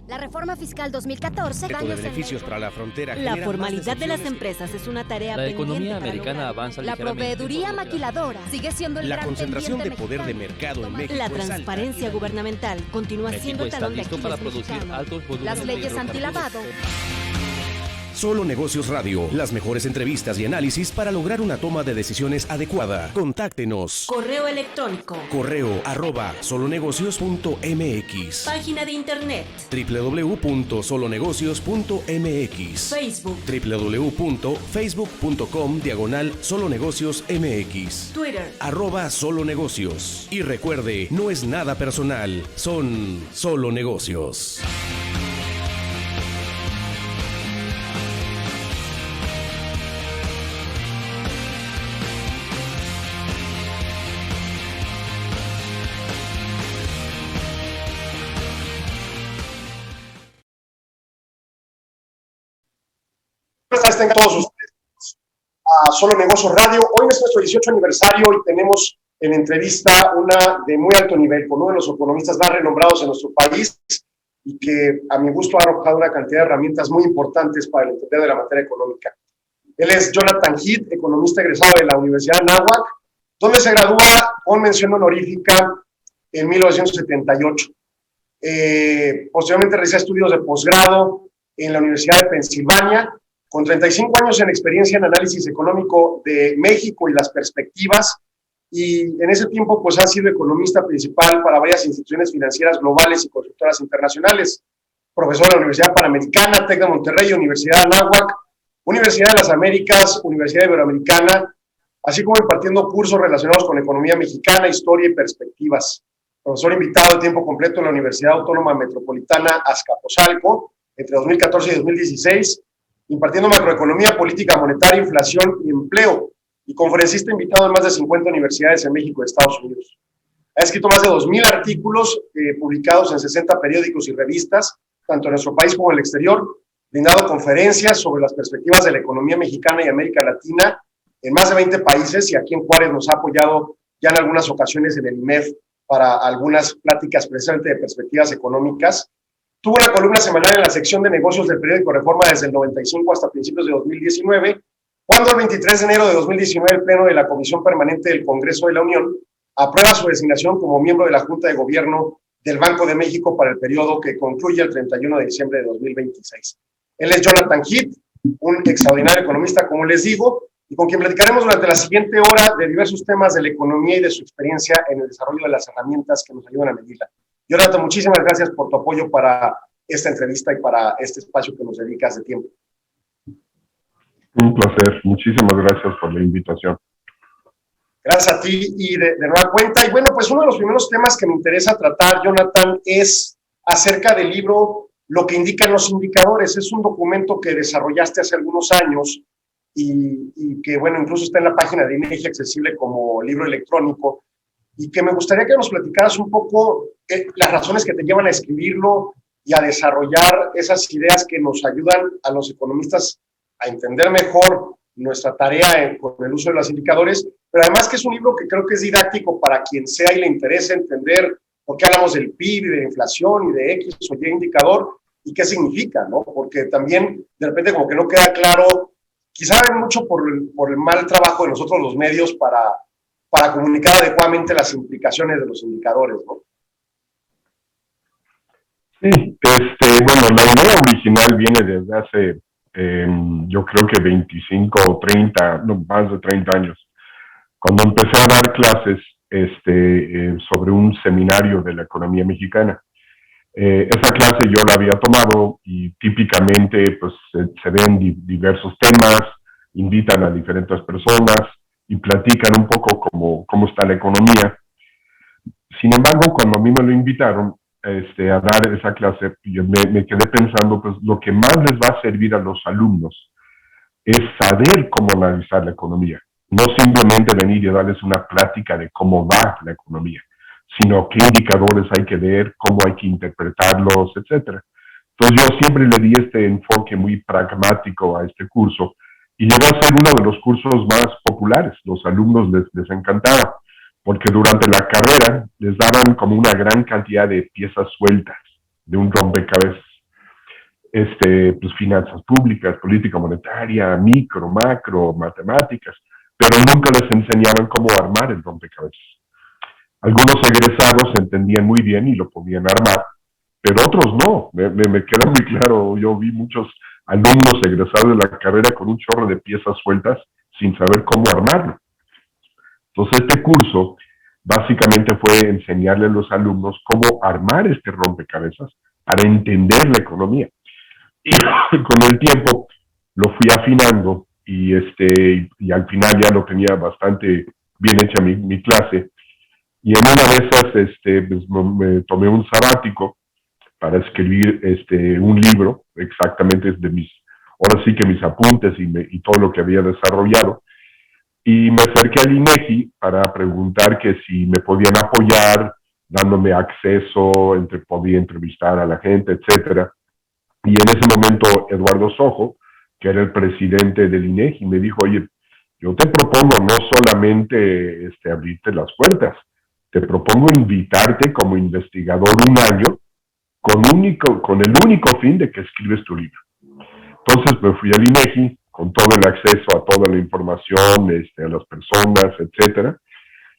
La reforma fiscal 2014... de beneficios para la frontera. La formalidad de las empresas es una tarea La pendiente economía para americana lograrlo. avanza La ligeramente. proveeduría maquiladora sigue siendo el La gran concentración de pendiente poder de mexicano. mercado en México La es alta. transparencia gubernamental continúa siendo México el está talón de listo Aquiles para producir mexicano. altos volúmenes Las de leyes hidrocarburos. antilavado. Solo Negocios Radio, las mejores entrevistas y análisis para lograr una toma de decisiones adecuada. Contáctenos. Correo electrónico. Correo@solonegocios.mx. Página de internet. www.solonegocios.mx. Facebook. www.facebook.com/solonegociosmx. Twitter. @solonegocios. Y recuerde, no es nada personal, son solo negocios. Tengan todos ustedes a Solo Negocios Radio. Hoy es nuestro 18 aniversario y tenemos en entrevista una de muy alto nivel con uno de los economistas más renombrados en nuestro país y que a mi gusto ha arrojado una cantidad de herramientas muy importantes para el entender de la materia económica. Él es Jonathan Heath, economista egresado de la Universidad de Anáhuac, donde se gradúa con mención honorífica en 1978. Posteriormente realiza estudios de posgrado en la Universidad de Pensilvania, con 35 años en experiencia en análisis económico de México y las perspectivas, y en ese tiempo pues ha sido economista principal para varias instituciones financieras globales y constructoras internacionales, profesor de la Universidad Panamericana, TEC de Monterrey, Universidad de Anáhuac, Universidad de las Américas, Universidad Iberoamericana, así como impartiendo cursos relacionados con economía mexicana, historia y perspectivas. Profesor invitado de tiempo completo en la Universidad Autónoma Metropolitana Azcapotzalco entre 2014 y 2016, impartiendo macroeconomía, política monetaria, inflación y empleo, y conferencista invitado en más de 50 universidades en México y Estados Unidos. Ha escrito más de 2,000 artículos publicados en 60 periódicos y revistas, tanto en nuestro país como en el exterior, brindado conferencias sobre las perspectivas de la economía mexicana y América Latina en más de 20 países, y aquí en Juárez nos ha apoyado ya en algunas ocasiones en el IMEF para algunas pláticas precisamente de perspectivas económicas. Tuvo una columna semanal en la sección de negocios del periódico Reforma desde el 95 hasta principios de 2019, cuando el 23 de enero de 2019 el Pleno de la Comisión Permanente del Congreso de la Unión aprueba su designación como miembro de la Junta de Gobierno del Banco de México para el periodo que concluye el 31 de diciembre de 2026. Él es Jonathan Heath, un extraordinario economista, como les digo, y con quien platicaremos durante la siguiente hora de diversos temas de la economía y de su experiencia en el desarrollo de las herramientas que nos ayudan a medirla. Jonathan, muchísimas gracias por tu apoyo para esta entrevista y para este espacio que nos dedicas de tiempo. Un placer, muchísimas gracias por la invitación. Gracias a ti y de nueva cuenta. Y bueno, pues uno de los primeros temas que me interesa tratar, Jonathan, es acerca del libro Lo que indican los indicadores. Es un documento que desarrollaste hace algunos años y que, bueno, incluso está en la página de INEGI accesible como libro electrónico, y que me gustaría que nos platicaras un poco las razones que te llevan a escribirlo y a desarrollar esas ideas que nos ayudan a los economistas a entender mejor nuestra tarea con el uso de los indicadores, pero además que es un libro que creo que es didáctico para quien sea y le interese entender por qué hablamos del PIB y de inflación y de X o Y indicador y qué significa, ¿no? Porque también de repente como que no queda claro, quizá hay mucho por el mal trabajo de nosotros los medios para comunicar adecuadamente las implicaciones de los indicadores, ¿no? Sí, bueno, la idea original viene desde hace, yo creo que 25 o 30, no, más de 30 años, cuando empecé a dar clases sobre un seminario de la economía mexicana. Esa clase yo la había tomado y típicamente pues, se ven diversos temas, invitan a diferentes personas y platican un poco cómo está la economía. Sin embargo, cuando a mí me lo invitaron a dar esa clase, yo me quedé pensando, pues lo que más les va a servir a los alumnos es saber cómo analizar la economía. No simplemente venir y darles una plática de cómo va la economía, sino qué indicadores hay que ver, cómo hay que interpretarlos, etc. Entonces yo siempre le di este enfoque muy pragmático a este curso y llegó a ser uno de los cursos más populares. Los alumnos les encantaba, porque durante la carrera les daban como una gran cantidad de piezas sueltas de un rompecabezas. pues finanzas públicas, política monetaria, micro, macro, matemáticas, pero nunca les enseñaban cómo armar el rompecabezas. Algunos egresados entendían muy bien y lo podían armar, pero otros no. Me queda muy claro, yo vi muchos alumnos egresados de la carrera con un chorro de piezas sueltas sin saber cómo armarlo. Entonces este curso básicamente fue enseñarle a los alumnos cómo armar este rompecabezas para entender la economía. Y con el tiempo lo fui afinando y al final ya lo tenía bastante bien hecha mi clase. Y en una de esas pues me tomé un sabático para escribir un libro, exactamente ahora sí que mis apuntes y todo lo que había desarrollado. Y me acerqué al INEGI para preguntar que si me podían apoyar, dándome acceso, podía entrevistar a la gente, etcétera. Y en ese momento Eduardo Sojo, que era el presidente del INEGI, me dijo, oye, yo te propongo no solamente abrirte las puertas, te propongo invitarte como investigador un año con el único fin de que escribes tu libro. Entonces me fui al INEGI con todo el acceso a toda la información, a las personas, etcétera.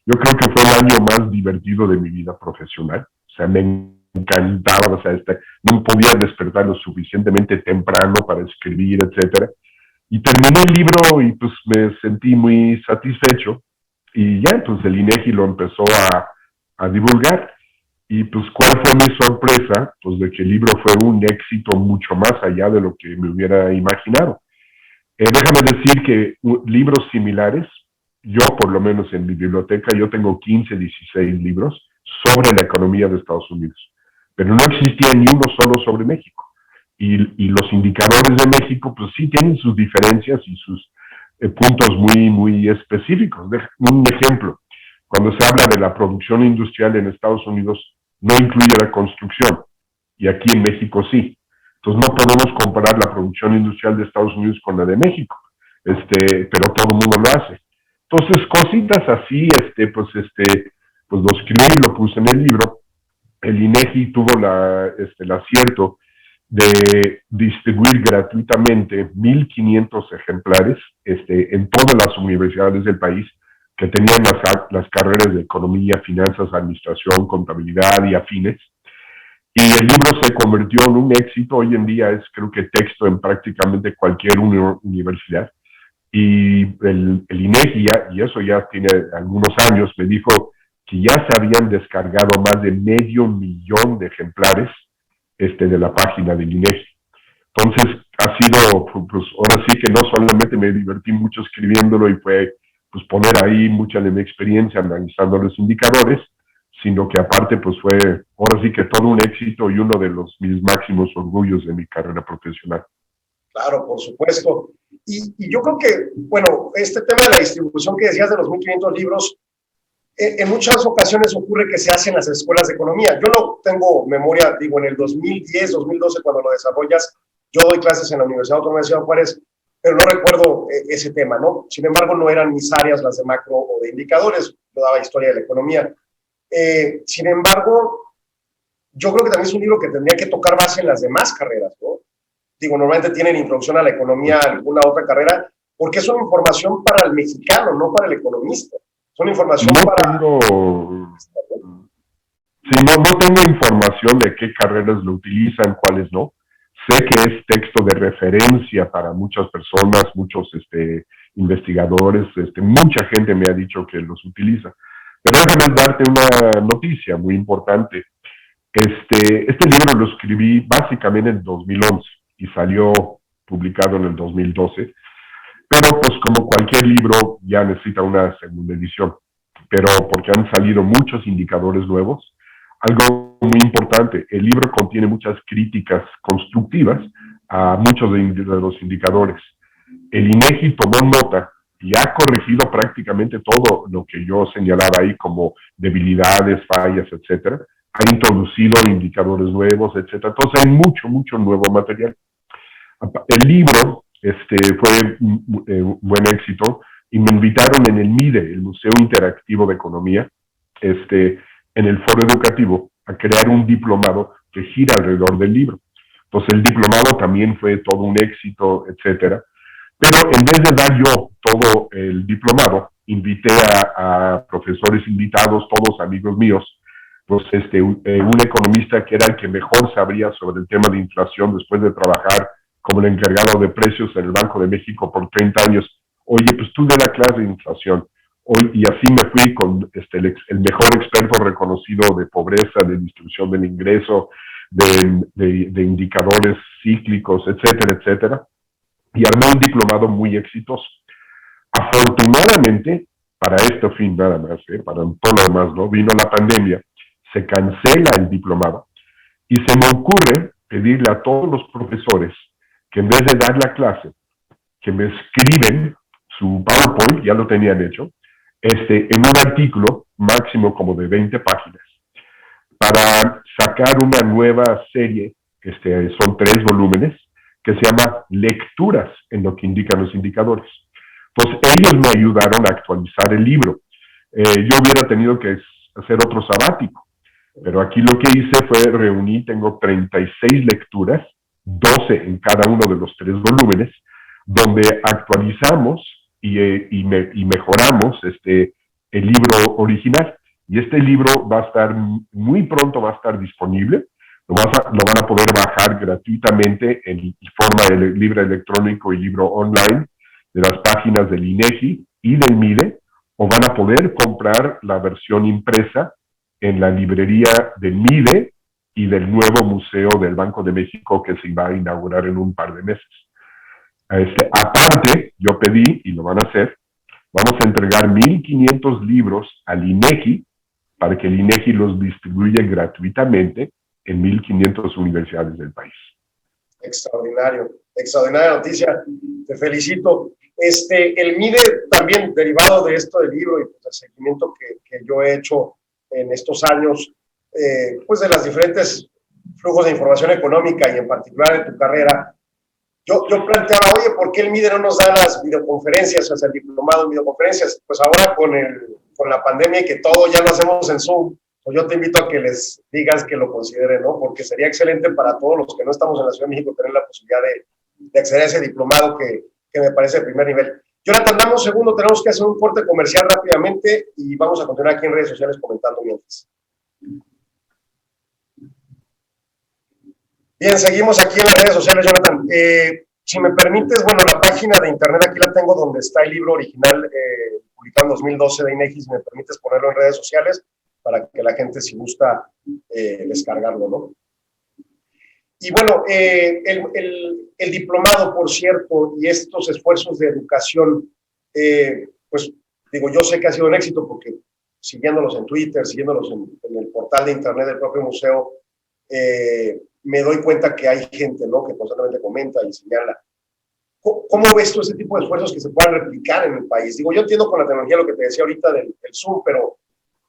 Yo creo que fue el año más divertido de mi vida profesional. O sea, me encantaba, o sea, no podía despertar lo suficientemente temprano para escribir, etcétera. Y terminé el libro y pues me sentí muy satisfecho. Y ya, pues el INEGI lo empezó a divulgar. Y pues, ¿cuál fue mi sorpresa? Pues de que el libro fue un éxito mucho más allá de lo que me hubiera imaginado. Déjame decir que libros similares, yo por lo menos en mi biblioteca, yo tengo 15, 16 libros sobre la economía de Estados Unidos, pero no existía ni uno solo sobre México. Y los indicadores de México, pues sí tienen sus diferencias y sus puntos muy, muy específicos. Un ejemplo, cuando se habla de la producción industrial en Estados Unidos, no incluye la construcción, y aquí en México sí. Entonces no podemos comparar la producción industrial de Estados Unidos con la de México, pero todo el mundo lo hace. Entonces cositas así, pues lo escribí y lo puse en el libro. El INEGI tuvo el acierto de distribuir gratuitamente 1,500 ejemplares en todas las universidades del país que tenían las carreras de economía, finanzas, administración, contabilidad y afines. Y el libro se convirtió en un éxito. Hoy en día es, creo que, texto en prácticamente cualquier universidad. Y el INEGI, y eso ya tiene algunos años, me dijo que ya se habían descargado más de 500,000 de ejemplares de la página del INEGI. Entonces, ha sido, pues ahora sí que no solamente me divertí mucho escribiéndolo y fue pues poner ahí mucha de mi experiencia analizando los indicadores, sino que aparte pues fue ahora sí que todo un éxito y uno de mis máximos orgullos de mi carrera profesional. Claro, por supuesto. Y yo creo que, bueno, este tema de la distribución que decías de los 1,500 libros, en muchas ocasiones ocurre que se hace en las escuelas de economía. Yo no tengo memoria, digo, en el 2010, 2012, cuando lo desarrollas, yo doy clases en la Universidad Autónoma de Ciudad Juárez, pero no recuerdo ese tema, ¿no? Sin embargo, no eran mis áreas las de macro o de indicadores, yo daba historia de la economía. Sin embargo, yo creo que también es un libro que tendría que tocar base en las demás carreras, ¿no? Digo, normalmente tienen introducción a la economía, alguna otra carrera, porque es una información para el mexicano, no para el economista. Es una información no tengo información de qué carreras lo utilizan, cuáles no. Sé que es texto de referencia para muchas personas, muchos investigadores, mucha gente me ha dicho que los utiliza. Pero déjame darte una noticia muy importante. Este libro lo escribí básicamente en el 2011 y salió publicado en el 2012. Pero pues como cualquier libro ya necesita una segunda edición. Pero porque han salido muchos indicadores nuevos. Algo muy importante, el libro contiene muchas críticas constructivas a muchos de los indicadores. El INEGI tomó nota y ha corregido prácticamente todo lo que yo señalaba ahí como debilidades, fallas, etcétera. Ha introducido indicadores nuevos, etcétera. Entonces hay mucho nuevo material. El libro fue un buen éxito y me invitaron en el MIDE, el Museo Interactivo de Economía, en el foro educativo, a crear un diplomado que gira alrededor del libro. Entonces el diplomado también fue todo un éxito, etcétera. Pero en vez de dar yo todo el diplomado, invité a profesores invitados, todos amigos míos, pues un economista que era el que mejor sabría sobre el tema de inflación después de trabajar como el encargado de precios en el Banco de México por 30 años. Oye, pues tú de la clase de inflación. Y así me fui con el mejor experto reconocido de pobreza, de distribución del ingreso, de indicadores cíclicos, etcétera, etcétera. Y armé un diplomado muy exitoso. Afortunadamente, para este fin nada más, para todo lo demás, ¿no? Vino la pandemia, se cancela el diplomado y se me ocurre pedirle a todos los profesores que en vez de dar la clase, que me escriben su PowerPoint, ya lo tenían hecho, en un artículo máximo como de 20 páginas, para sacar una nueva serie, son 3 volúmenes, que se llama Lecturas en lo que indican los indicadores. Pues ellos me ayudaron a actualizar el libro. Yo hubiera tenido que hacer otro sabático, pero aquí lo que hice fue reunir, tengo 36 lecturas, 12 en cada uno de los 3 volúmenes, donde actualizamos y mejoramos el libro original. Y este libro va a estar muy pronto, va a estar disponible. Lo van a poder bajar gratuitamente en forma de libro electrónico y libro online de las páginas del INEGI y del MIDE, o van a poder comprar la versión impresa en la librería del MIDE y del nuevo museo del Banco de México que se va a inaugurar en un par de meses. Aparte, yo pedí, y lo van a hacer, vamos a entregar 1,500 libros al INEGI para que el INEGI los distribuya gratuitamente en 1,500 universidades del país. Extraordinario, extraordinaria noticia, te felicito. El MIDE también, derivado de esto del libro y pues, el seguimiento que yo he hecho en estos años, pues de las diferentes flujos de información económica y en particular en tu carrera, yo planteaba, oye, ¿por qué el MIDE no nos da las videoconferencias, o sea, el diplomado en videoconferencias? Pues ahora con la pandemia y que todo ya lo hacemos en Zoom, pues yo te invito a que les digas que lo consideren, ¿no? Porque sería excelente para todos los que no estamos en la Ciudad de México tener la posibilidad de acceder a ese diplomado que me parece de primer nivel. Jonathan, dame un segundo, tenemos que hacer un corte comercial rápidamente y vamos a continuar aquí en redes sociales comentando mientras. Bien, seguimos aquí en las redes sociales, Jonathan. Si me permites, bueno, la página de internet aquí la tengo donde está el libro original publicado en 2012 de INEGI, si me permites ponerlo en redes sociales para que la gente, si gusta, descargarlo, ¿no? Y bueno, el diplomado, por cierto, y estos esfuerzos de educación, pues digo, yo sé que ha sido un éxito porque siguiéndolos en Twitter, siguiéndolos en el portal de internet del propio museo, me doy cuenta que hay gente, ¿no?, que constantemente comenta y señala. ¿Cómo ves tú ese tipo de esfuerzos que se puedan replicar en el país? Digo, yo entiendo con la tecnología lo que te decía ahorita del Zoom, pero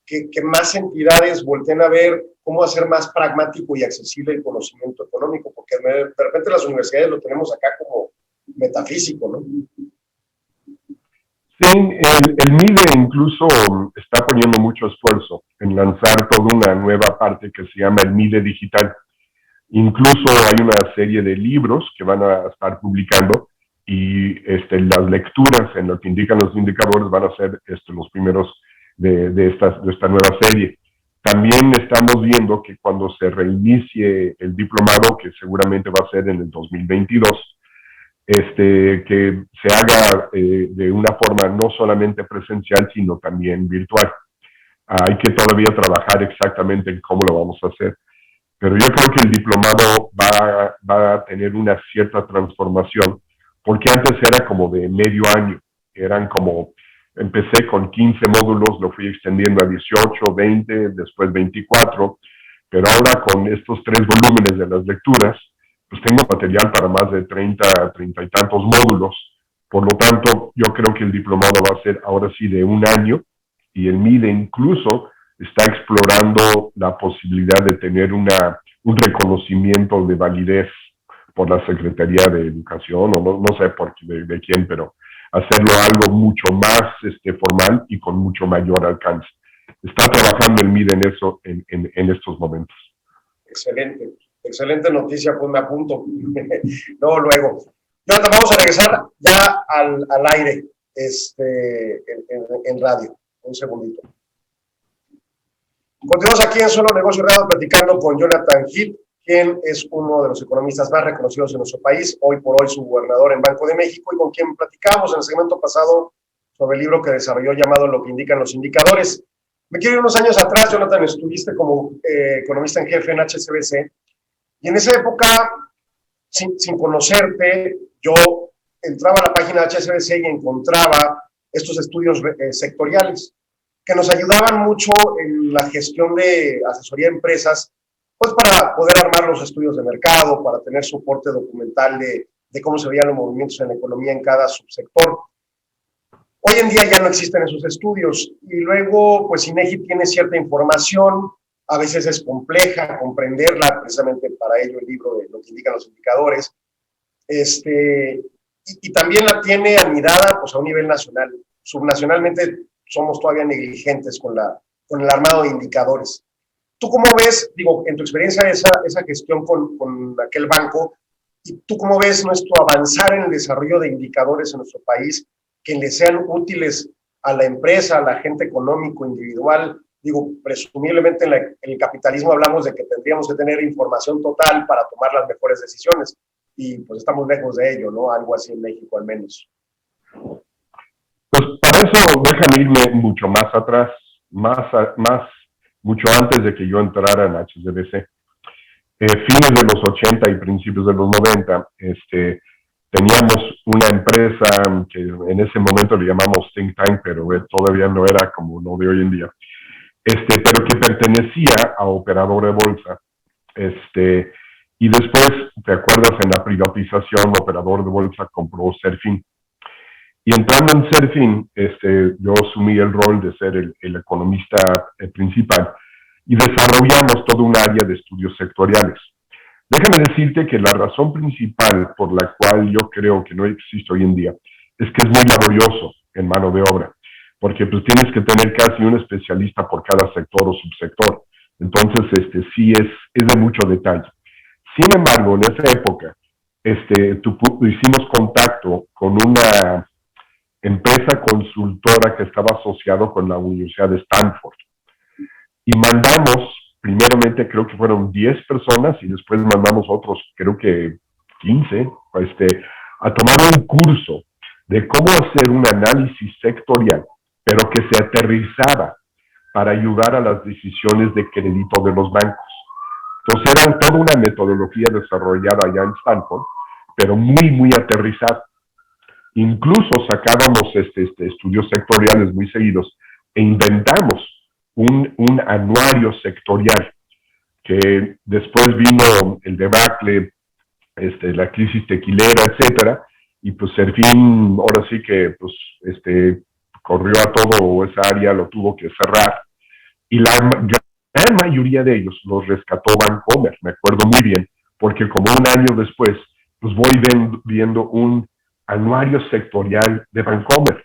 que más entidades volteen a ver cómo hacer más pragmático y accesible el conocimiento económico, porque de repente las universidades lo tenemos acá como metafísico, ¿no? Sí, el MIDE incluso está poniendo mucho esfuerzo en lanzar toda una nueva parte que se llama el MIDE Digital. Incluso hay una serie de libros que van a estar publicando y las lecturas en lo que indican los indicadores van a ser los primeros de esta nueva serie. También estamos viendo que cuando se reinicie el diplomado, que seguramente va a ser en el 2022, que se haga de una forma no solamente presencial, sino también virtual. Hay que todavía trabajar exactamente en cómo lo vamos a hacer. Pero yo creo que el diplomado va a tener una cierta transformación, porque antes era como de medio año. Empecé con 15 módulos, lo fui extendiendo a 18, 20, después 24, pero ahora con estos 3 volúmenes de las lecturas, pues tengo material para más de 30 y tantos módulos. Por lo tanto, yo creo que el diplomado va a ser ahora sí de un año, y el MIDE incluso está explorando la posibilidad de tener un reconocimiento de validez por la Secretaría de Educación, o no sé de quién, pero hacerlo algo mucho más formal y con mucho mayor alcance. Está trabajando el MIDE en eso en estos momentos. Excelente. Excelente noticia, pues me apunto. Luego. Jonathan, vamos a regresar ya al aire en radio. Un segundito. Continuamos aquí en Solo Negocios Radio platicando con Jonathan Heath, quien es uno de los economistas más reconocidos en nuestro país, hoy por hoy su gobernador en Banco de México, y con quien platicamos en el segmento pasado sobre el libro que desarrolló llamado Lo que indican los indicadores. Me quiero ir unos años atrás, Jonathan, estuviste como economista en jefe en HSBC, y en esa época, sin conocerte, yo entraba a la página de HSBC y encontraba estos estudios sectoriales que nos ayudaban mucho en la gestión de asesoría a empresas, pues para poder armar los estudios de mercado, para tener soporte documental de cómo se veían los movimientos en la economía en cada subsector. Hoy en día ya no existen esos estudios y luego, pues INEGI tiene cierta información, a veces es compleja comprenderla, precisamente para ello el libro de Lo que indican los indicadores, y también la tiene anidada pues, a un nivel nacional. Subnacionalmente somos todavía negligentes con el armado de indicadores. ¿Tú cómo ves, en tu experiencia, esa gestión con aquel banco, y tú cómo ves nuestro avanzar en el desarrollo de indicadores en nuestro país que le sean útiles a la empresa, a la agente económico, individual? Presumiblemente en el capitalismo hablamos de que tendríamos que tener información total para tomar las mejores decisiones, y pues estamos lejos de ello, ¿no? Algo así en México al menos. Pues para eso déjame irme mucho más atrás, mucho antes de que yo entrara en HSBC. Fines de los 80 y principios de los 90, teníamos una empresa que en ese momento le llamamos Think Tank, pero todavía no era como lo de hoy en día, pero que pertenecía a operador de bolsa. Y después, ¿te acuerdas? En la privatización, operador de bolsa compró Serfin. Y entrando en Serfin, yo asumí el rol de ser el economista principal y desarrollamos todo un área de estudios sectoriales. Déjame decirte que la razón principal por la cual yo creo que no existe hoy en día es que es muy laborioso en mano de obra, porque pues tienes que tener casi un especialista por cada sector o subsector. Entonces, sí es de mucho detalle. Sin embargo, en esa época, hicimos contacto con una empresa consultora que estaba asociado con la Universidad de Stanford. Y mandamos, primeramente creo que fueron 10 personas y después mandamos otros, creo que 15, a tomar un curso de cómo hacer un análisis sectorial, pero que se aterrizara para ayudar a las decisiones de crédito de los bancos. Entonces era toda una metodología desarrollada allá en Stanford, pero muy, muy aterrizada. Incluso sacábamos estudios sectoriales muy seguidos e inventamos un anuario sectorial, que después vino el debacle, la crisis tequilera, etcétera, y pues Serfin ahora sí que pues corrió a todo esa área, lo tuvo que cerrar, y la gran mayoría de ellos los rescató Bancomer, me acuerdo muy bien, porque como un año después pues voy viendo un anuario sectorial de Bancomer,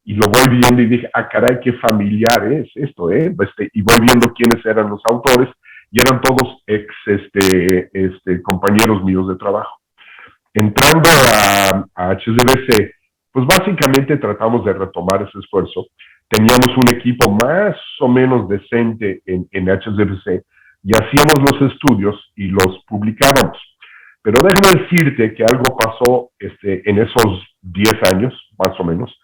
y lo voy viendo y dije, caray, qué familiar es esto, y voy viendo quiénes eran los autores, y eran todos compañeros míos de trabajo. Entrando a HSBC, pues básicamente tratamos de retomar ese esfuerzo. Teníamos un equipo más o menos decente en HSBC, y hacíamos los estudios y los publicábamos. Pero déjame decirte que algo pasó en esos 10 años, más o menos,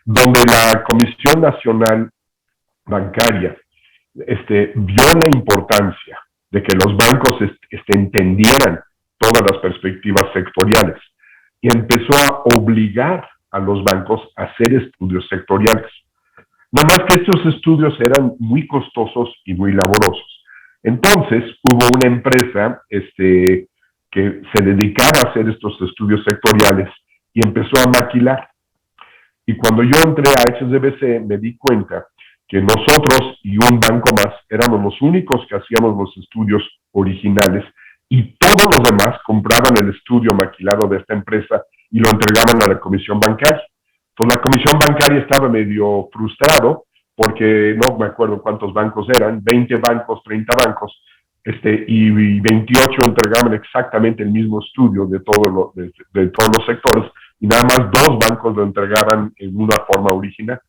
donde la Comisión Nacional Bancaria vio la importancia de que los bancos entendieran todas las perspectivas sectoriales y empezó a obligar a los bancos a hacer estudios sectoriales. Nada más que estos estudios eran muy costosos y muy laborosos. Entonces hubo una empresa que se dedicaba a hacer estos estudios sectoriales y empezó a maquilar. Y cuando yo entré a HSBC me di cuenta que nosotros y un banco más éramos los únicos que hacíamos los estudios originales y todos los demás compraban el estudio maquilado de esta empresa y lo entregaban a la Comisión Bancaria. Entonces la Comisión Bancaria estaba medio frustrado porque no me acuerdo cuántos bancos eran, 20 bancos, 30 bancos, y 28 entregaban exactamente el mismo estudio de todos los sectores, y nada más 2 bancos lo entregaban en una forma original.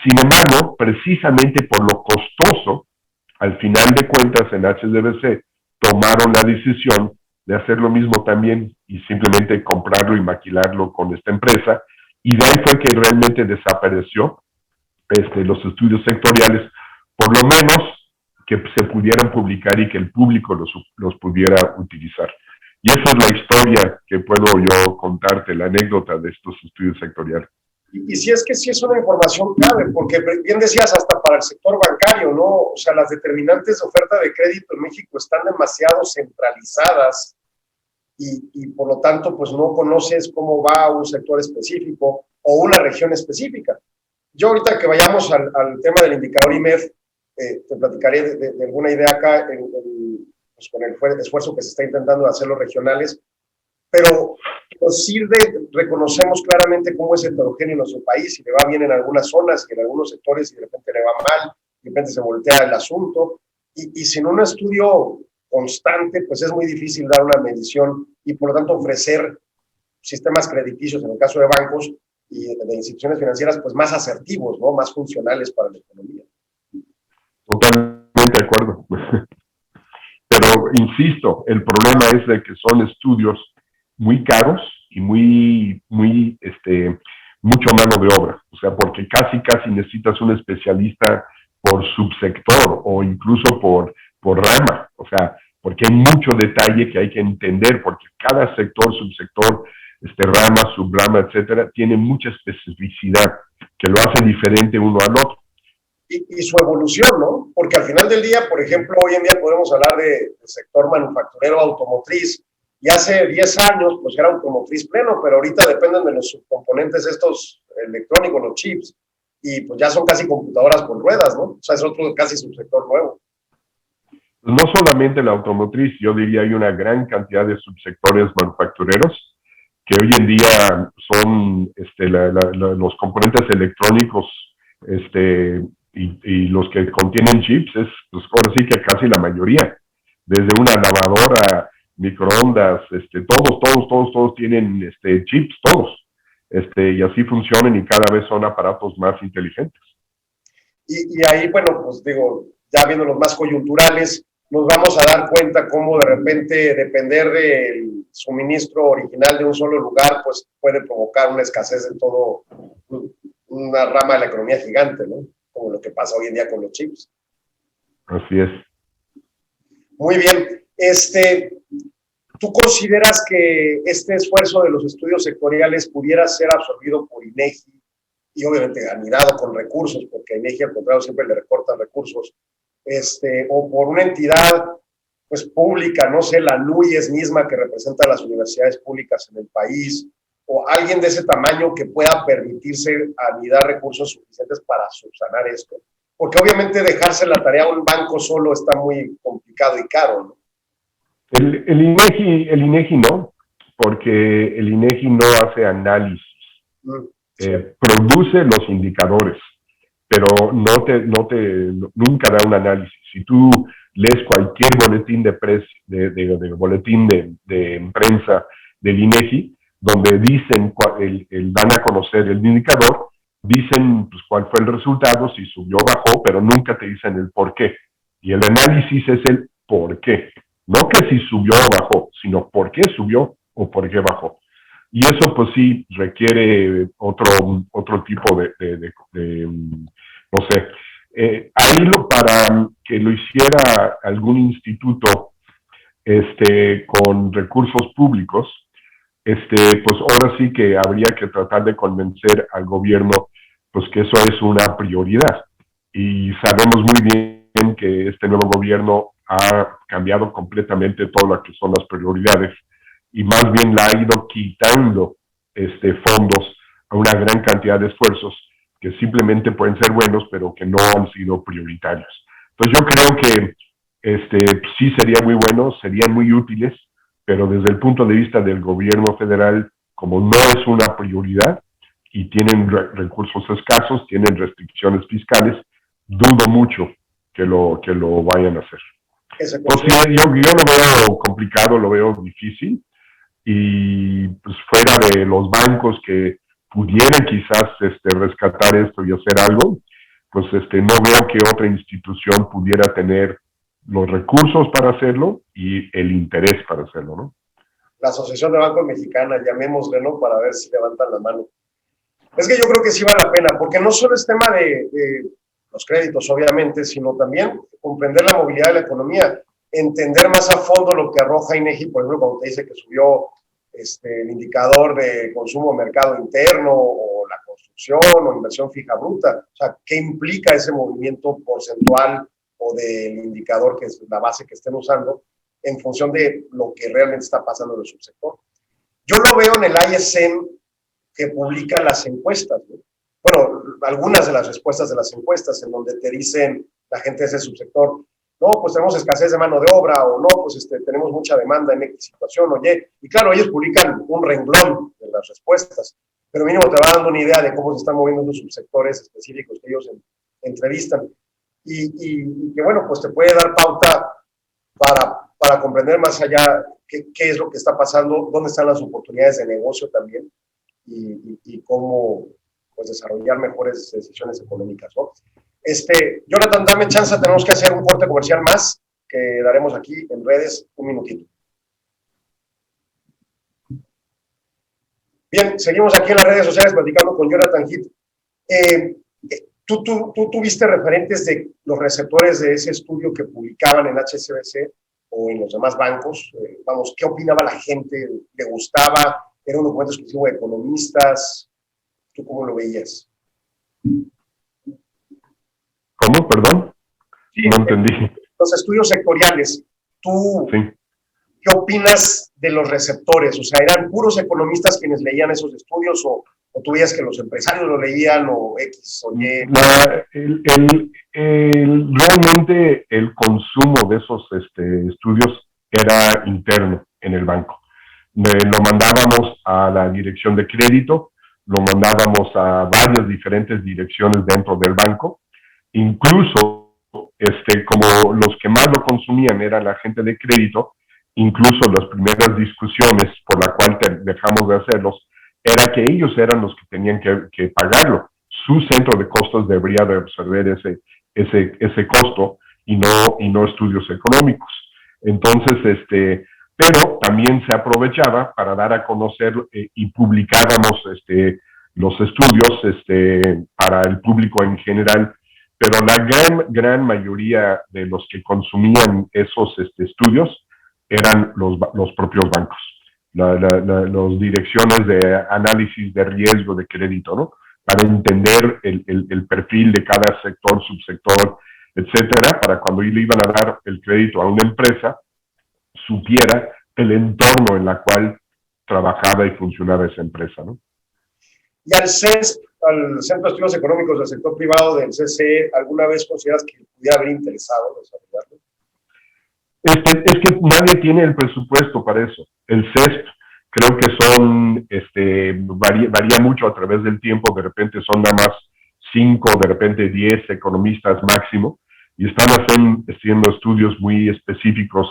Sin embargo, precisamente por lo costoso, al final de cuentas en HSBC tomaron la decisión de hacer lo mismo también y simplemente comprarlo y maquilarlo con esta empresa, y de ahí fue que realmente desapareció los estudios sectoriales, por lo menos que se pudieran publicar y que el público los pudiera utilizar. Y esa es la historia que puedo yo contarte, la anécdota de estos estudios sectoriales. Y si es que sí es una información clave, porque bien decías, hasta para el sector bancario, ¿no? O sea, las determinantes de oferta de crédito en México están demasiado centralizadas y por lo tanto, pues no conoces cómo va un sector específico o una región específica. Yo ahorita que vayamos al tema del indicador IMEF, te platicaré de alguna idea acá pues con el esfuerzo que se está intentando de hacer los regionales, pero sí reconocemos claramente cómo es heterogéneo nuestro país, y le va bien en algunas zonas y en algunos sectores, y de repente le va mal, de repente se voltea el asunto, y sin un estudio constante, pues es muy difícil dar una medición y por lo tanto ofrecer sistemas crediticios, en el caso de bancos y de instituciones financieras, pues más asertivos, ¿no? Más funcionales para la economía. Totalmente de acuerdo. Pero, insisto, el problema es de que son estudios muy caros y mucho mano de obra. O sea, porque casi necesitas un especialista por subsector o incluso por rama. O sea, porque hay mucho detalle que hay que entender, porque cada sector, subsector, rama, subrama, etcétera, tiene mucha especificidad que lo hace diferente uno al otro. Y su evolución, ¿no? Porque al final del día, por ejemplo, hoy en día podemos hablar del sector manufacturero automotriz, y hace 10 años pues era automotriz pleno, pero ahorita dependen de los subcomponentes estos electrónicos, los chips, y pues ya son casi computadoras con ruedas, ¿no? O sea, es otro casi subsector nuevo. No solamente la automotriz, yo diría hay una gran cantidad de subsectores manufactureros que hoy en día son los componentes electrónicos y los que contienen chips, pues ahora sí que casi la mayoría, desde una lavadora, microondas, todos tienen chips, todos, y así funcionan y cada vez son aparatos más inteligentes. Y ahí, bueno, pues digo, ya viendo los más coyunturales, nos vamos a dar cuenta cómo de repente depender del suministro original de un solo lugar, pues puede provocar una escasez en todo, una rama de la economía gigante, ¿no? Como lo que pasa hoy en día con los chips. Así es. Muy bien. ¿Tú consideras que este esfuerzo de los estudios sectoriales pudiera ser absorbido por INEGI y obviamente anidado con recursos, porque a INEGI al contrario siempre le recortan recursos, o por una entidad pues pública, no sé, la NUYES misma que representa a las universidades públicas en el país, o alguien de ese tamaño que pueda permitirse anidar recursos suficientes para subsanar esto? Porque obviamente dejarse la tarea a un banco solo está muy complicado y caro, ¿no? El INEGI no, porque el INEGI no hace análisis. Sí. Produce los indicadores, pero nunca da un análisis. Si tú lees cualquier boletín boletín de prensa del INEGI, donde dicen van a conocer el indicador, dicen pues, cuál fue el resultado, si subió o bajó, pero nunca te dicen el por qué. Y el análisis es el por qué. No que si subió o bajó, sino por qué subió o por qué bajó. Y eso pues sí requiere otro tipo de no sé. Ahí para que lo hiciera algún instituto con recursos públicos, pues ahora sí que habría que tratar de convencer al gobierno pues que eso es una prioridad. Y sabemos muy bien que este nuevo gobierno ha cambiado completamente todo lo que son las prioridades y más bien la ha ido quitando fondos a una gran cantidad de esfuerzos que simplemente pueden ser buenos pero que no han sido prioritarios. Entonces yo creo que sí sería muy bueno, serían muy útiles, pero desde el punto de vista del gobierno federal, como no es una prioridad y tienen recursos escasos, tienen restricciones fiscales, dudo mucho que lo vayan a hacer. ese Pues sí, yo lo veo complicado, lo veo difícil, y pues fuera de los bancos que pudieran quizás rescatar esto y hacer algo, pues no veo que otra institución pudiera tener los recursos para hacerlo y el interés para hacerlo, ¿no? La Asociación de Bancos Mexicanos, llamémosle, ¿no? Para ver si levantan la mano. Es que yo creo que sí vale la pena, porque no solo es tema de los créditos, obviamente, sino también comprender la movilidad de la economía, entender más a fondo lo que arroja INEGI, por ejemplo, cuando te dice que subió el indicador de consumo mercado interno, o la construcción, o inversión fija bruta. O sea, ¿qué implica ese movimiento porcentual o del indicador, que es la base que estén usando, en función de lo que realmente está pasando en el subsector? Yo lo veo en el ISM, que publica las encuestas, ¿no? Bueno, algunas de las respuestas de las encuestas, en donde te dicen la gente de ese subsector, no, pues tenemos escasez de mano de obra, o no, pues tenemos mucha demanda en X situación, oye, y claro, ellos publican un renglón de las respuestas, pero mínimo te va dando una idea de cómo se están moviendo los subsectores específicos que ellos entrevistan, y que bueno, pues te puede dar pauta para comprender más allá qué es lo que está pasando, dónde están las oportunidades de negocio también, y cómo pues desarrollar mejores decisiones económicas, ¿no? Jonathan, dame chance, tenemos que hacer un corte comercial más, que daremos aquí en redes, un minutito. Bien, seguimos aquí en las redes sociales platicando con Jonathan Heath. ¿Tú tuviste referentes de los receptores de ese estudio que publicaban en HSBC o en los demás bancos? Vamos, ¿qué opinaba la gente? ¿Le gustaba? ¿Era un documento exclusivo de economistas? ¿Tú cómo lo veías? ¿Cómo? Perdón. Sí, no entendí. Los estudios sectoriales, ¿tú sí. qué opinas de los receptores? O sea, ¿eran puros economistas quienes leían esos estudios, o tú veías que los empresarios lo leían, o X o Y? Realmente el consumo de esos estudios era interno en el banco. Lo mandábamos a la dirección de crédito, lo mandábamos a varias diferentes direcciones dentro del banco. Incluso, como los que más lo consumían era la gente de crédito, incluso las primeras discusiones por la cual dejamos de hacerlos, era que ellos eran los que tenían que pagarlo. Su centro de costos debería de absorber ese costo, y no estudios económicos. Entonces, pero también se aprovechaba para dar a conocer y publicábamos los estudios para el público en general, pero la gran mayoría de los que consumían esos estudios eran los propios bancos, las direcciones de análisis de riesgo de crédito, ¿no? Para entender el perfil de cada sector, subsector, etcétera, para cuando le iban a dar el crédito a una empresa, supiera el entorno en el cual trabajaba y funcionaba esa empresa, ¿no? Y al CESP, al Centro de Estudios Económicos del Sector Privado del CCE, ¿alguna vez consideras que pudiera haber interesado desarrollarlo? Es que nadie tiene el presupuesto para eso. El CESP creo que son, varía mucho a través del tiempo, de repente son nada más 5, de repente 10 economistas máximo, y están haciendo estudios muy específicos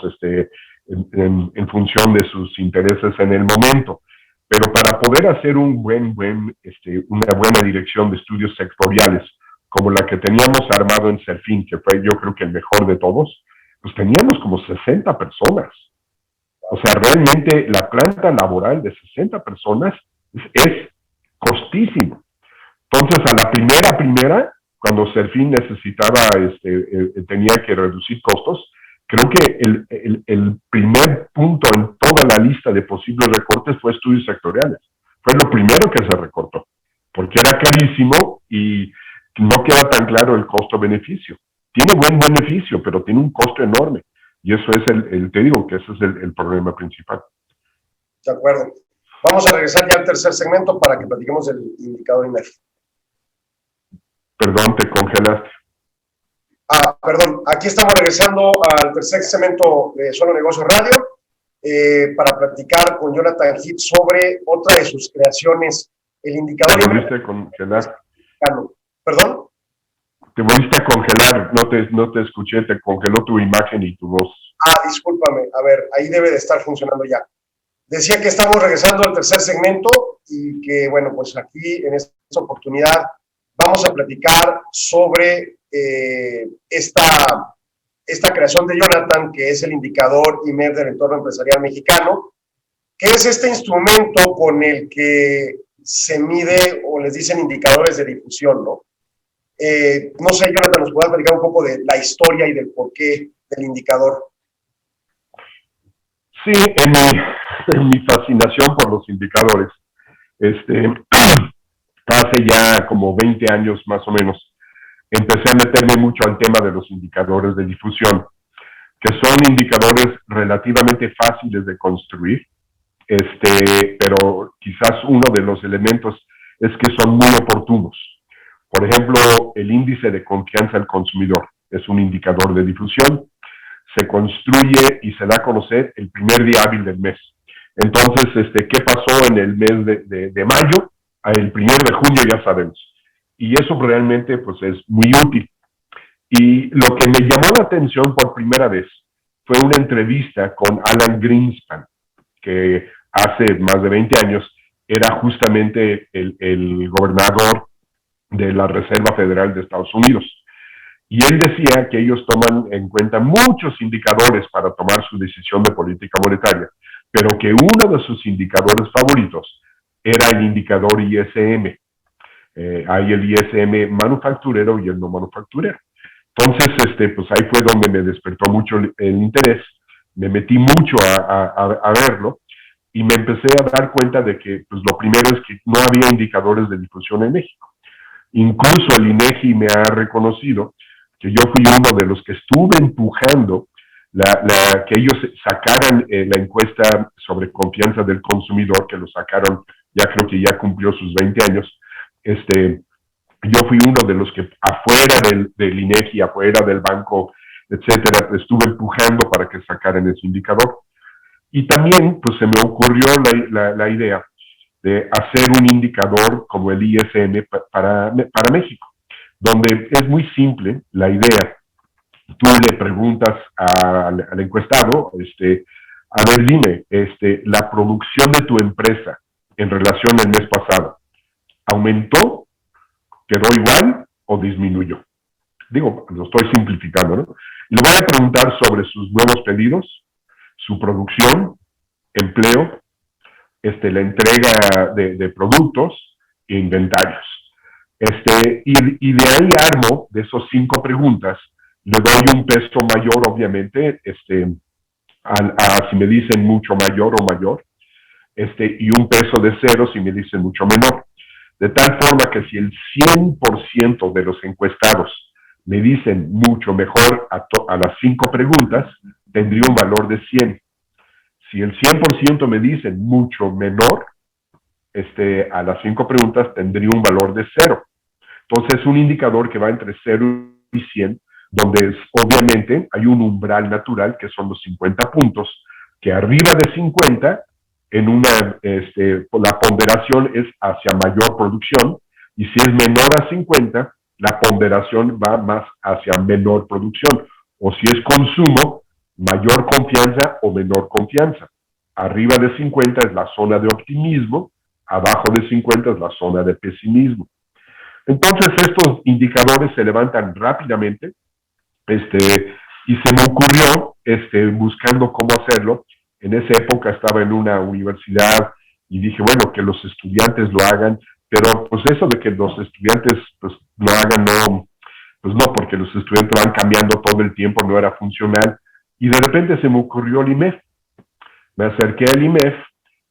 en función de sus intereses en el momento. Pero para poder hacer una buena dirección de estudios sectoriales, como la que teníamos armado en Serfin, que fue yo creo que el mejor de todos, pues teníamos como 60 personas. O sea, realmente la planta laboral de 60 personas es costísimo. Entonces, a la primera, cuando Serfin necesitaba, tenía que reducir costos, creo que el primer punto en toda la lista de posibles recortes fue estudios sectoriales. Fue lo primero que se recortó, porque era carísimo y no queda tan claro el costo-beneficio. Tiene buen beneficio, pero tiene un costo enorme. Y eso es te digo que ese es el problema principal. De acuerdo. Vamos a regresar ya al tercer segmento para que platiquemos del indicador INEGI. Perdón, te congelaste. Perdón, aquí estamos regresando al tercer segmento de Solo Negocios Radio para platicar con Jonathan Heath sobre otra de sus creaciones, el indicador. ¿Te volviste a congelar? ¿Perdón? Te volviste a congelar, no te escuché, te congeló tu imagen y tu voz. Discúlpame, a ver, ahí debe de estar funcionando ya. Decía que estamos regresando al tercer segmento y que, bueno, pues aquí en esta oportunidad vamos a platicar sobre esta creación de Jonathan, que es el indicador IMEF del entorno empresarial mexicano, que es este instrumento con el que se mide o les dicen indicadores de difusión, ¿no? No sé, Jonathan, ¿nos puedes platicar un poco de la historia y del porqué del indicador? Sí, en mi fascinación por los indicadores, hace ya como 20 años más o menos, empecé a meterme mucho al tema de los indicadores de difusión, que son indicadores relativamente fáciles de construir, pero quizás uno de los elementos es que son muy oportunos. Por ejemplo, el índice de confianza del consumidor es un indicador de difusión, se construye y se da a conocer el primer día hábil del mes. Entonces, ¿qué pasó en el mes de mayo? El 1 de junio ya sabemos. Y eso realmente pues, es muy útil. Y lo que me llamó la atención por primera vez fue una entrevista con Alan Greenspan, que hace más de 20 años era justamente el gobernador de la Reserva Federal de Estados Unidos. Y él decía que ellos toman en cuenta muchos indicadores para tomar su decisión de política monetaria, pero que uno de sus indicadores favoritos era el indicador ISM. Hay el ISM manufacturero y el no manufacturero. Entonces, pues ahí fue donde me despertó mucho el interés, me metí mucho a verlo y me empecé a dar cuenta de que pues, lo primero es que no había indicadores de difusión en México. Incluso el INEGI me ha reconocido que yo fui uno de los que estuve empujando que ellos sacaran la encuesta sobre confianza del consumidor, que lo sacaron, ya creo que ya cumplió sus 20 años. Yo fui uno de los que afuera del INEGI, afuera del banco, etcétera, estuve empujando para que sacaran ese indicador. Y también, pues se me ocurrió la idea de hacer un indicador como el ISM para México, donde es muy simple la idea. Tú le preguntas al encuestado, a ver, dime, la producción de tu empresa en relación al mes pasado, ¿aumentó, quedó igual o disminuyó? Digo, lo estoy simplificando, ¿no? Le voy a preguntar sobre sus nuevos pedidos, su producción, empleo, la entrega de productos e inventarios. Y de ahí armo, de esos 5 preguntas, le doy un peso mayor, obviamente, si me dicen mucho mayor o mayor, y un peso de 0 si me dicen mucho menor. De tal forma que si el 100% de los encuestados me dicen mucho mejor a las 5 preguntas, tendría un valor de 100. Si el 100% me dicen mucho menor, a las 5 preguntas tendría un valor de 0. Entonces es un indicador que va entre 0 y 100, donde obviamente hay un umbral natural que son los 50 puntos, que arriba de 50, la ponderación es hacia mayor producción, y si es menor a 50, la ponderación va más hacia menor producción, o si es consumo, mayor confianza o menor confianza. Arriba de 50 es la zona de optimismo, abajo de 50 es la zona de pesimismo. Entonces estos indicadores se levantan rápidamente, y se me ocurrió, buscando cómo hacerlo. En esa época estaba en una universidad y dije, bueno, que los estudiantes lo hagan, pero pues eso de que los estudiantes pues lo hagan, no, porque los estudiantes van cambiando todo el tiempo, no era funcional. Y de repente se me ocurrió el IMEF. Me acerqué al IMEF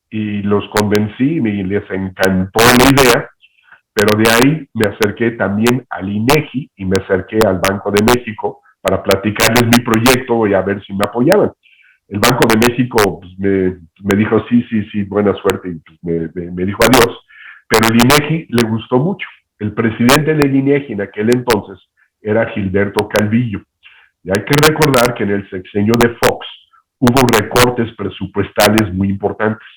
y los convencí y les encantó la idea, pero de ahí me acerqué también al INEGI y me acerqué al Banco de México para platicarles mi proyecto y a ver si me apoyaban. El Banco de México pues, me dijo sí, buena suerte, y pues, me dijo adiós, pero el INEGI le gustó mucho. El presidente del INEGI en aquel entonces era Gilberto Calvillo. Y hay que recordar que en el sexenio de Fox hubo recortes presupuestales muy importantes.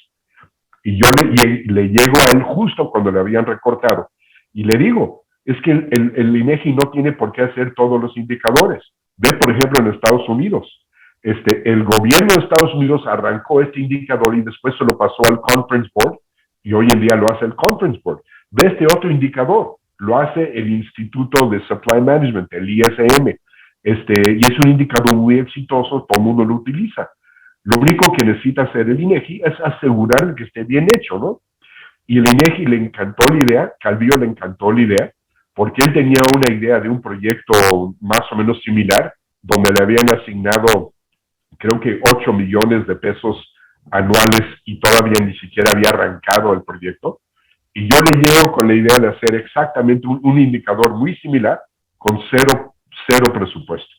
Y yo le llego a él justo cuando le habían recortado y le digo, es que el INEGI no tiene por qué hacer todos los indicadores. Ve, por ejemplo, en Estados Unidos. El gobierno de Estados Unidos arrancó este indicador y después se lo pasó al Conference Board, y hoy en día lo hace el Conference Board. Ve este otro indicador, lo hace el Instituto de Supply Management, el ISM, y es un indicador muy exitoso, todo el mundo lo utiliza. Lo único que necesita hacer el INEGI es asegurar que esté bien hecho, ¿no? Y el INEGI le encantó la idea, Calvillo le encantó la idea, porque él tenía una idea de un proyecto más o menos similar, donde le habían asignado, creo que 8 millones de pesos anuales y todavía ni siquiera había arrancado el proyecto. Y yo le llego con la idea de hacer exactamente un indicador muy similar con cero presupuesto.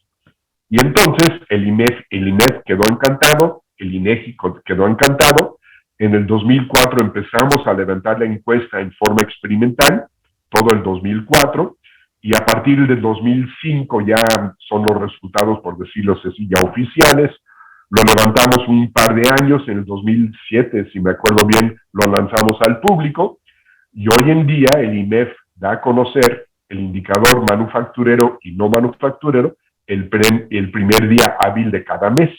Y entonces el INEF quedó encantado, el INEGI quedó encantado. En el 2004 empezamos a levantar la encuesta en forma experimental, todo el 2004, y a partir del 2005 ya son los resultados, por decirlo así, ya oficiales. Lo levantamos un par de años, en el 2007, si me acuerdo bien, lo lanzamos al público, y hoy en día el INEF da a conocer el indicador manufacturero y no manufacturero el primer día hábil de cada mes.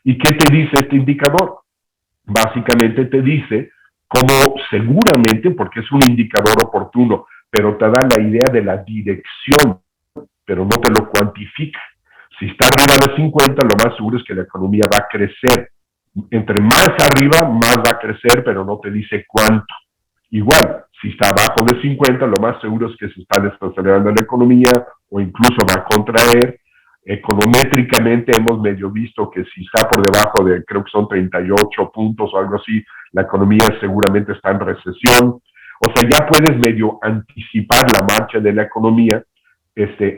¿Y qué te dice este indicador? Básicamente te dice cómo seguramente, porque es un indicador oportuno, pero te da la idea de la dirección, pero no te lo cuantifica. Si está arriba de 50, lo más seguro es que la economía va a crecer. Entre más arriba, más va a crecer, pero no te dice cuánto. Igual, si está abajo de 50, lo más seguro es que se está desacelerando la economía o incluso va a contraer. Econométricamente hemos medio visto que si está por debajo de, creo que son 38 puntos o algo así, la economía seguramente está en recesión. O sea, ya puedes medio anticipar la marcha de la economía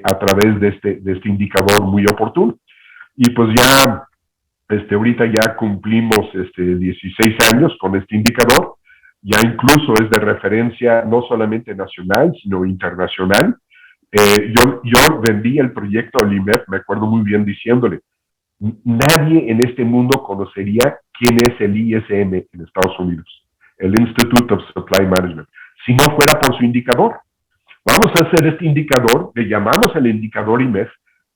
a través de este indicador muy oportuno. Y pues ya, ahorita ya cumplimos 16 años con este indicador. Ya incluso es de referencia no solamente nacional, sino internacional. Yo vendí el proyecto al IMEF, me acuerdo muy bien diciéndole, nadie en este mundo conocería quién es el ISM en Estados Unidos, el Institute of Supply Management, si no fuera por su indicador. Vamos a hacer este indicador, le llamamos el indicador IMEF,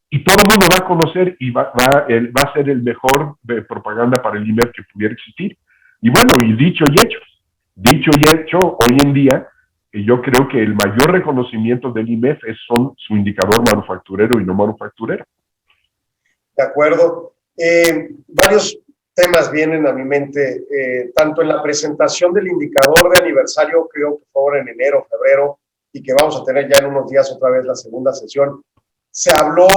y todo el mundo va a conocer y va a ser el mejor de propaganda para el IMEF que pudiera existir. Y bueno, y dicho y hecho, hoy en día, yo creo que el mayor reconocimiento del IMEF son su indicador manufacturero y no manufacturero. De acuerdo. Varios temas vienen a mi mente, tanto en la presentación del indicador de aniversario, creo que fue ahora en enero, febrero, y que vamos a tener ya en unos días otra vez la segunda sesión. Se habló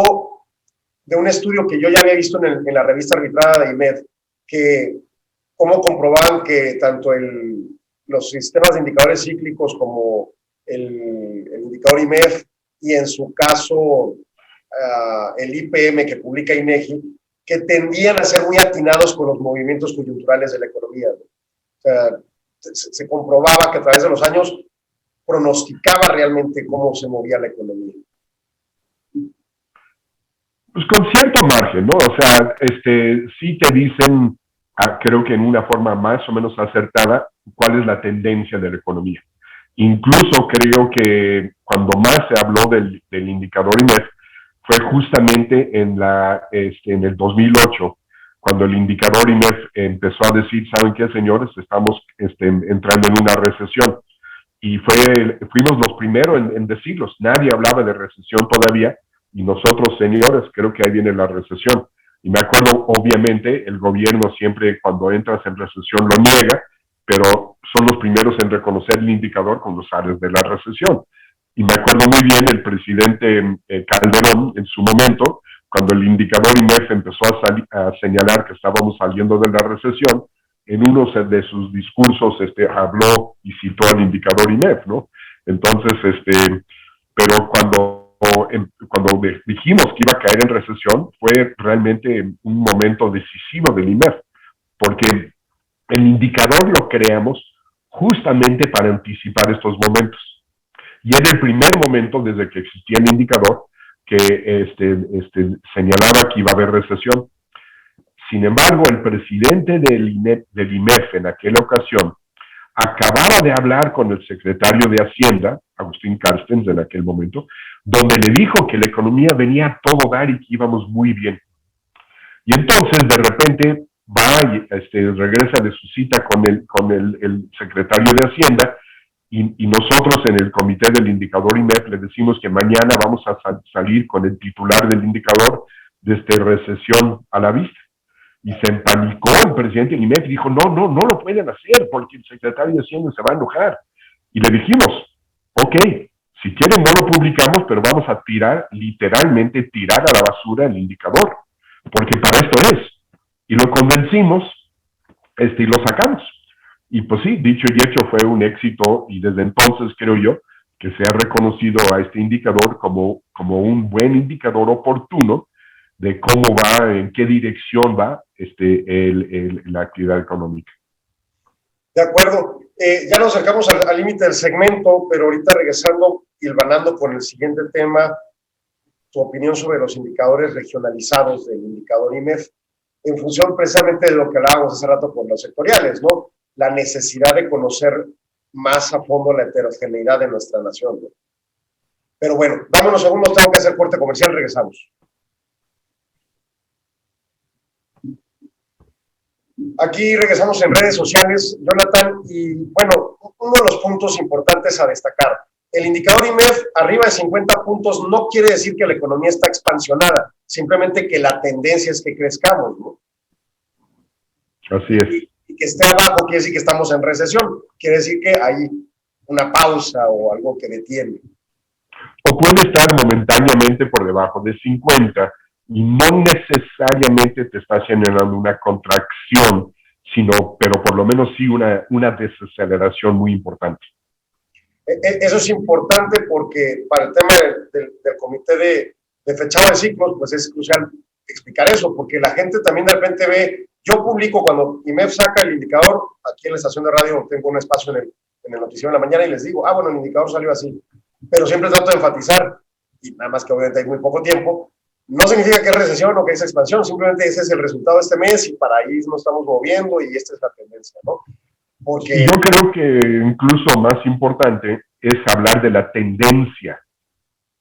de un estudio que yo ya había visto en la revista arbitrada de IMEF, que cómo comprobaban que tanto los sistemas de indicadores cíclicos como el indicador IMEF y en su caso el IPM que publica INEGI, que tendían a ser muy atinados con los movimientos coyunturales de la economía, ¿no? O sea, se comprobaba que a través de los años pronosticaba realmente cómo se movía la economía. Pues con cierto margen, ¿no? O sea, sí te dicen, creo que en una forma más o menos acertada, cuál es la tendencia de la economía. Incluso creo que cuando más se habló del indicador IMEF fue justamente en el 2008, cuando el indicador IMEF empezó a decir, ¿saben qué, señores? Estamos entrando en una recesión. Y fuimos los primeros en decirlos. Nadie hablaba de recesión todavía, y nosotros, señores, creo que ahí viene la recesión. Y me acuerdo, obviamente, el gobierno siempre cuando entras en recesión lo niega, pero son los primeros en reconocer el indicador cuando sales de la recesión. Y me acuerdo muy bien el presidente Calderón, en su momento, cuando el indicador IMEF empezó a señalar que estábamos saliendo de la recesión, en uno de sus discursos habló y citó al indicador IMEF, ¿no? Entonces, pero cuando dijimos que iba a caer en recesión, fue realmente un momento decisivo del IMEF, porque el indicador lo creamos justamente para anticipar estos momentos. Y era el primer momento desde que existía el indicador que señalaba que iba a haber recesión. Sin embargo, el presidente del IMEF en aquella ocasión acababa de hablar con el secretario de Hacienda, Agustín Carstens, en aquel momento, donde le dijo que la economía venía a todo dar y que íbamos muy bien. Y entonces, de repente, va y regresa de su cita con el secretario de Hacienda, y nosotros en el comité del indicador IMEF le decimos que mañana vamos a salir con el titular del indicador desde recesión a la vista. Y se empanicó el presidente del IMEF y dijo, no lo pueden hacer porque el secretario de Hacienda se va a enojar. Y le dijimos, ok, si quieren no lo publicamos, pero vamos a literalmente tirar a la basura el indicador, porque para esto es. Y lo convencimos y lo sacamos. Y pues sí, dicho y hecho, fue un éxito, y desde entonces creo yo que se ha reconocido a este indicador como un buen indicador oportuno de cómo va, en qué dirección va la actividad económica. De acuerdo. Ya nos acercamos al límite del segmento, pero ahorita regresando y hilvanando con el siguiente tema, tu opinión sobre los indicadores regionalizados del indicador IMEF, en función precisamente de lo que hablábamos hace rato con los sectoriales, ¿no? La necesidad de conocer más a fondo la heterogeneidad de nuestra nación, ¿no? Pero bueno, dame unos segundos, tengo que hacer corte comercial, regresamos. Aquí regresamos en redes sociales, Jonathan, y bueno, uno de los puntos importantes a destacar, el indicador IMEF arriba de 50 puntos no quiere decir que la economía está expansionada, simplemente que la tendencia es que crezcamos, ¿no? Así es. Y que esté abajo quiere decir que estamos en recesión, quiere decir que hay una pausa o algo que detiene. O puede estar momentáneamente por debajo de 50 y no necesariamente te está generando una contracción, pero por lo menos sí una desaceleración muy importante. Eso es importante porque para el tema del comité de fechado de ciclos, pues es crucial explicar eso, porque la gente también de repente ve, yo publico cuando IMEF saca el indicador, aquí en la estación de radio tengo un espacio en el noticiero en la mañana y les digo, bueno, el indicador salió así, pero siempre trato de enfatizar, y nada más que obviamente hay muy poco tiempo, no significa que es recesión o que es expansión, simplemente ese es el resultado de este mes y para ahí nos estamos moviendo y esta es la tendencia, ¿no? Porque yo creo que incluso más importante es hablar de la tendencia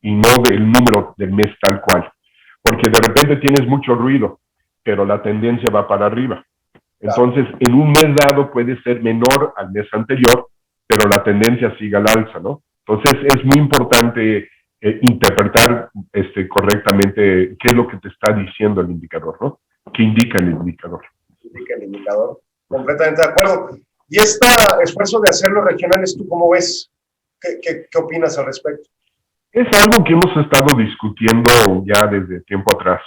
y no del número del mes tal cual, porque de repente tienes mucho ruido, pero la tendencia va para arriba. Entonces, en un mes dado puede ser menor al mes anterior, pero la tendencia sigue al alza, ¿no? Entonces, es muy importante interpretar correctamente qué es lo que te está diciendo el indicador, ¿no? ¿Qué indica el indicador? Indica el indicador. Completamente de acuerdo. Y este esfuerzo de hacerlo regionales, ¿tú cómo ves? ¿Qué opinas al respecto? Es algo que hemos estado discutiendo ya desde tiempo atrás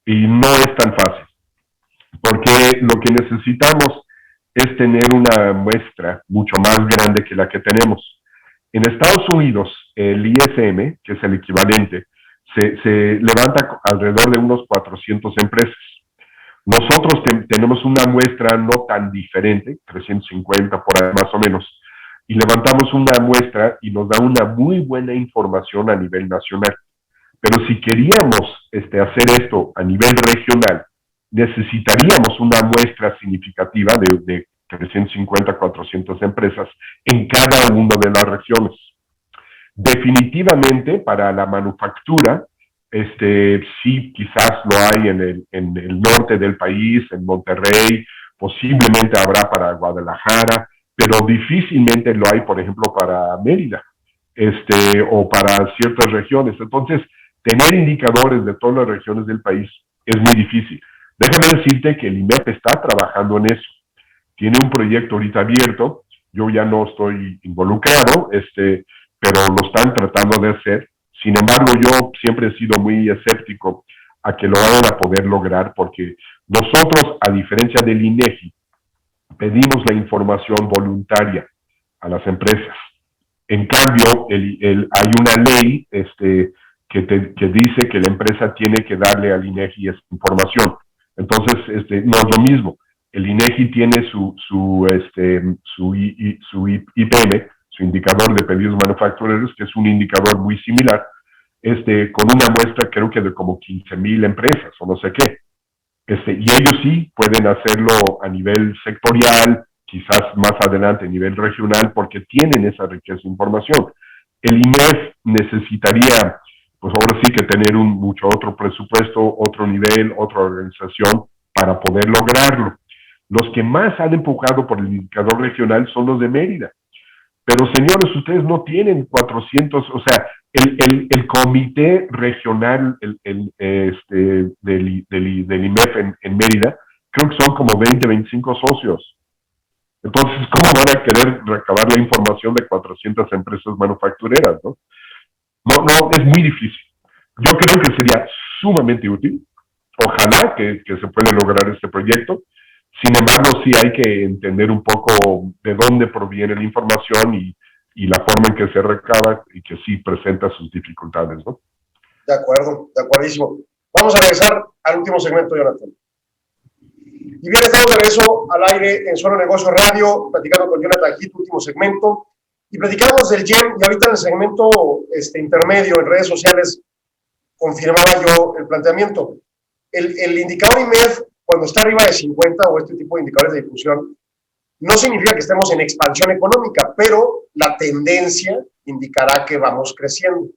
y no es tan fácil, porque lo que necesitamos es tener una muestra mucho más grande que la que tenemos. En Estados Unidos, el ISM, que es el equivalente, se levanta alrededor de unos 400 empresas. Nosotros tenemos una muestra no tan diferente, 350 por ahí más o menos, y levantamos una muestra y nos da una muy buena información a nivel nacional. Pero si queríamos hacer esto a nivel regional, necesitaríamos una muestra significativa de 350, 400 empresas en cada una de las regiones. Definitivamente para la manufactura, sí, quizás lo hay en el norte del país, en Monterrey, posiblemente habrá para Guadalajara, pero difícilmente lo hay, por ejemplo, para Mérida, o para ciertas regiones. Entonces, tener indicadores de todas las regiones del país es muy difícil. Déjame decirte que el IMEF está trabajando en eso. Tiene un proyecto ahorita abierto, yo ya no estoy involucrado, pero lo están tratando de hacer. Sin embargo, yo siempre he sido muy escéptico a que lo vayan a poder lograr, porque nosotros, a diferencia del INEGI, pedimos la información voluntaria a las empresas. En cambio, hay una ley que dice que la empresa tiene que darle al INEGI esa información. Entonces, no es lo mismo. El INEGI tiene su IPM, su indicador de pedidos manufactureros, que es un indicador muy similar, con una muestra creo que de como 15,000 empresas o no sé qué. Y ellos sí pueden hacerlo a nivel sectorial quizás más adelante a nivel regional, porque tienen esa riqueza de información. El INEF necesitaría, pues ahora sí que tener mucho otro presupuesto, otro nivel, otra organización para poder lograrlo. Los que más han empujado por el indicador regional son los de Mérida. Pero señores, ustedes no tienen 400, o sea, el comité regional del IMEF en Mérida, creo que son como 20, 25 socios. Entonces, ¿cómo van a querer recabar la información de 400 empresas manufactureras, no? No, es muy difícil. Yo creo que sería sumamente útil. Ojalá que se pueda lograr este proyecto. Sin embargo, sí hay que entender un poco de dónde proviene la información y la forma en que se recaba y que sí presenta sus dificultades, ¿no? De acuerdo, de acuerdísimo. Vamos a regresar al último segmento, Jonathan. Y bien, estamos de regreso al aire en Solo Negocios Radio, platicando con Jonathan Heath, último segmento. Y platicamos del YEM, y ahorita en el segmento intermedio en redes sociales confirmaba yo el planteamiento. El indicador IMEF, cuando está arriba de 50 o este tipo de indicadores de difusión, no significa que estemos en expansión económica, pero la tendencia indicará que vamos creciendo.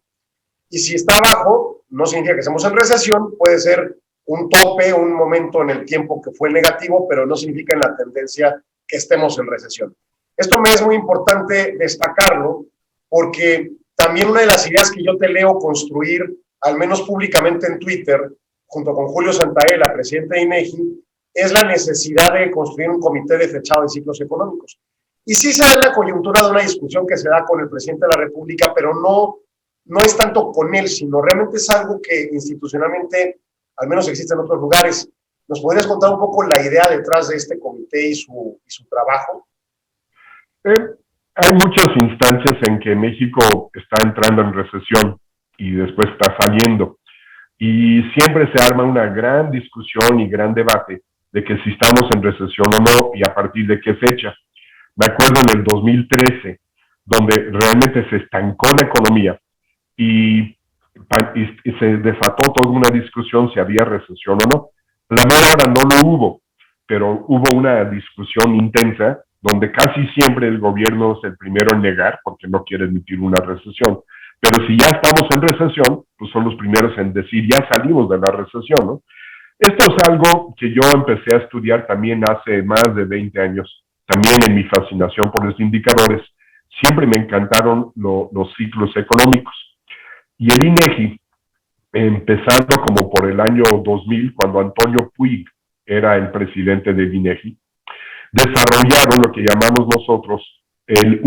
Y si está abajo, no significa que estemos en recesión, puede ser un tope, un momento en el tiempo que fue negativo, pero no significa en la tendencia que estemos en recesión. Esto me es muy importante destacarlo, porque también una de las ideas que yo te leo construir, al menos públicamente en Twitter, junto con Julio Santaella, presidente de INEGI, es la necesidad de construir un comité de fechado de ciclos económicos. Y sí se da en la coyuntura de una discusión que se da con el presidente de la República, pero no es tanto con él, sino realmente es algo que institucionalmente, al menos existe en otros lugares. ¿Nos podrías contar un poco la idea detrás de este comité y su trabajo? Hay muchas instancias en que México está entrando en recesión y después está saliendo. Y siempre se arma una gran discusión y gran debate de que si estamos en recesión o no y a partir de qué fecha. Me acuerdo en el 2013, donde realmente se estancó la economía y se desató toda una discusión si había recesión o no. La mera hora no lo hubo, pero hubo una discusión intensa donde casi siempre el gobierno es el primero en negar porque no quiere admitir una recesión. Pero si ya estamos en recesión, pues son los primeros en decir, ya salimos de la recesión, ¿no? Esto es algo que yo empecé a estudiar también hace más de 20 años, también en mi fascinación por los indicadores. Siempre me encantaron los ciclos económicos. Y el INEGI, empezando como por el año 2000, cuando Antonio Puig era el presidente del INEGI, desarrollaron lo que llamamos nosotros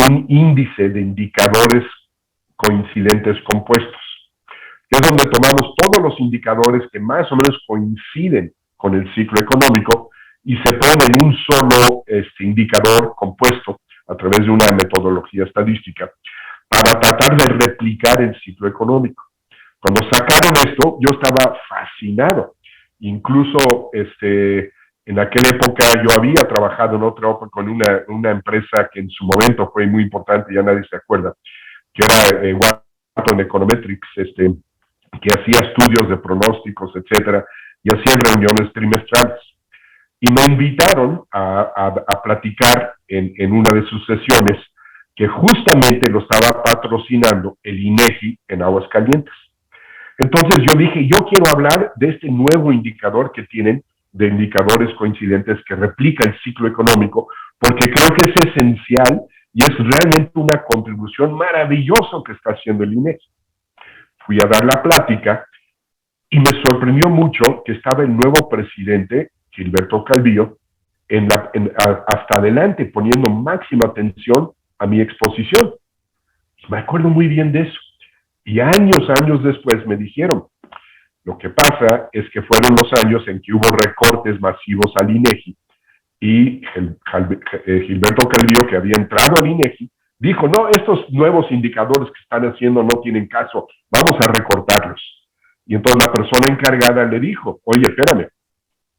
un índice de indicadores coincidentes compuestos, que es donde tomamos todos los indicadores que más o menos coinciden con el ciclo económico y se pone en un solo indicador compuesto a través de una metodología estadística para tratar de replicar el ciclo económico. Cuando sacaron esto, yo estaba fascinado. Incluso en aquella época yo había trabajado en otra época con una empresa que en su momento fue muy importante, ya nadie se acuerda, que era Wharton Econometrics, que hacía estudios de pronósticos, etcétera, y hacía reuniones trimestrales. Y me invitaron a platicar en una de sus sesiones que justamente lo estaba patrocinando el INEGI en Aguascalientes. Entonces yo dije, yo quiero hablar de este nuevo indicador que tienen, de indicadores coincidentes que replica el ciclo económico, porque creo que es esencial y es realmente una contribución maravillosa que está haciendo el INEGI. Fui a dar la plática y me sorprendió mucho que estaba el nuevo presidente, Gilberto Calvillo, hasta adelante, poniendo máxima atención a mi exposición. Me acuerdo muy bien de eso. Y años después me dijeron, lo que pasa es que fueron los años en que hubo recortes masivos al INEGI y Gilberto Calvillo, que había entrado al INEGI, dijo, no, estos nuevos indicadores que están haciendo no tienen caso, vamos a recortarlos. Y entonces la persona encargada le dijo, oye, espérame,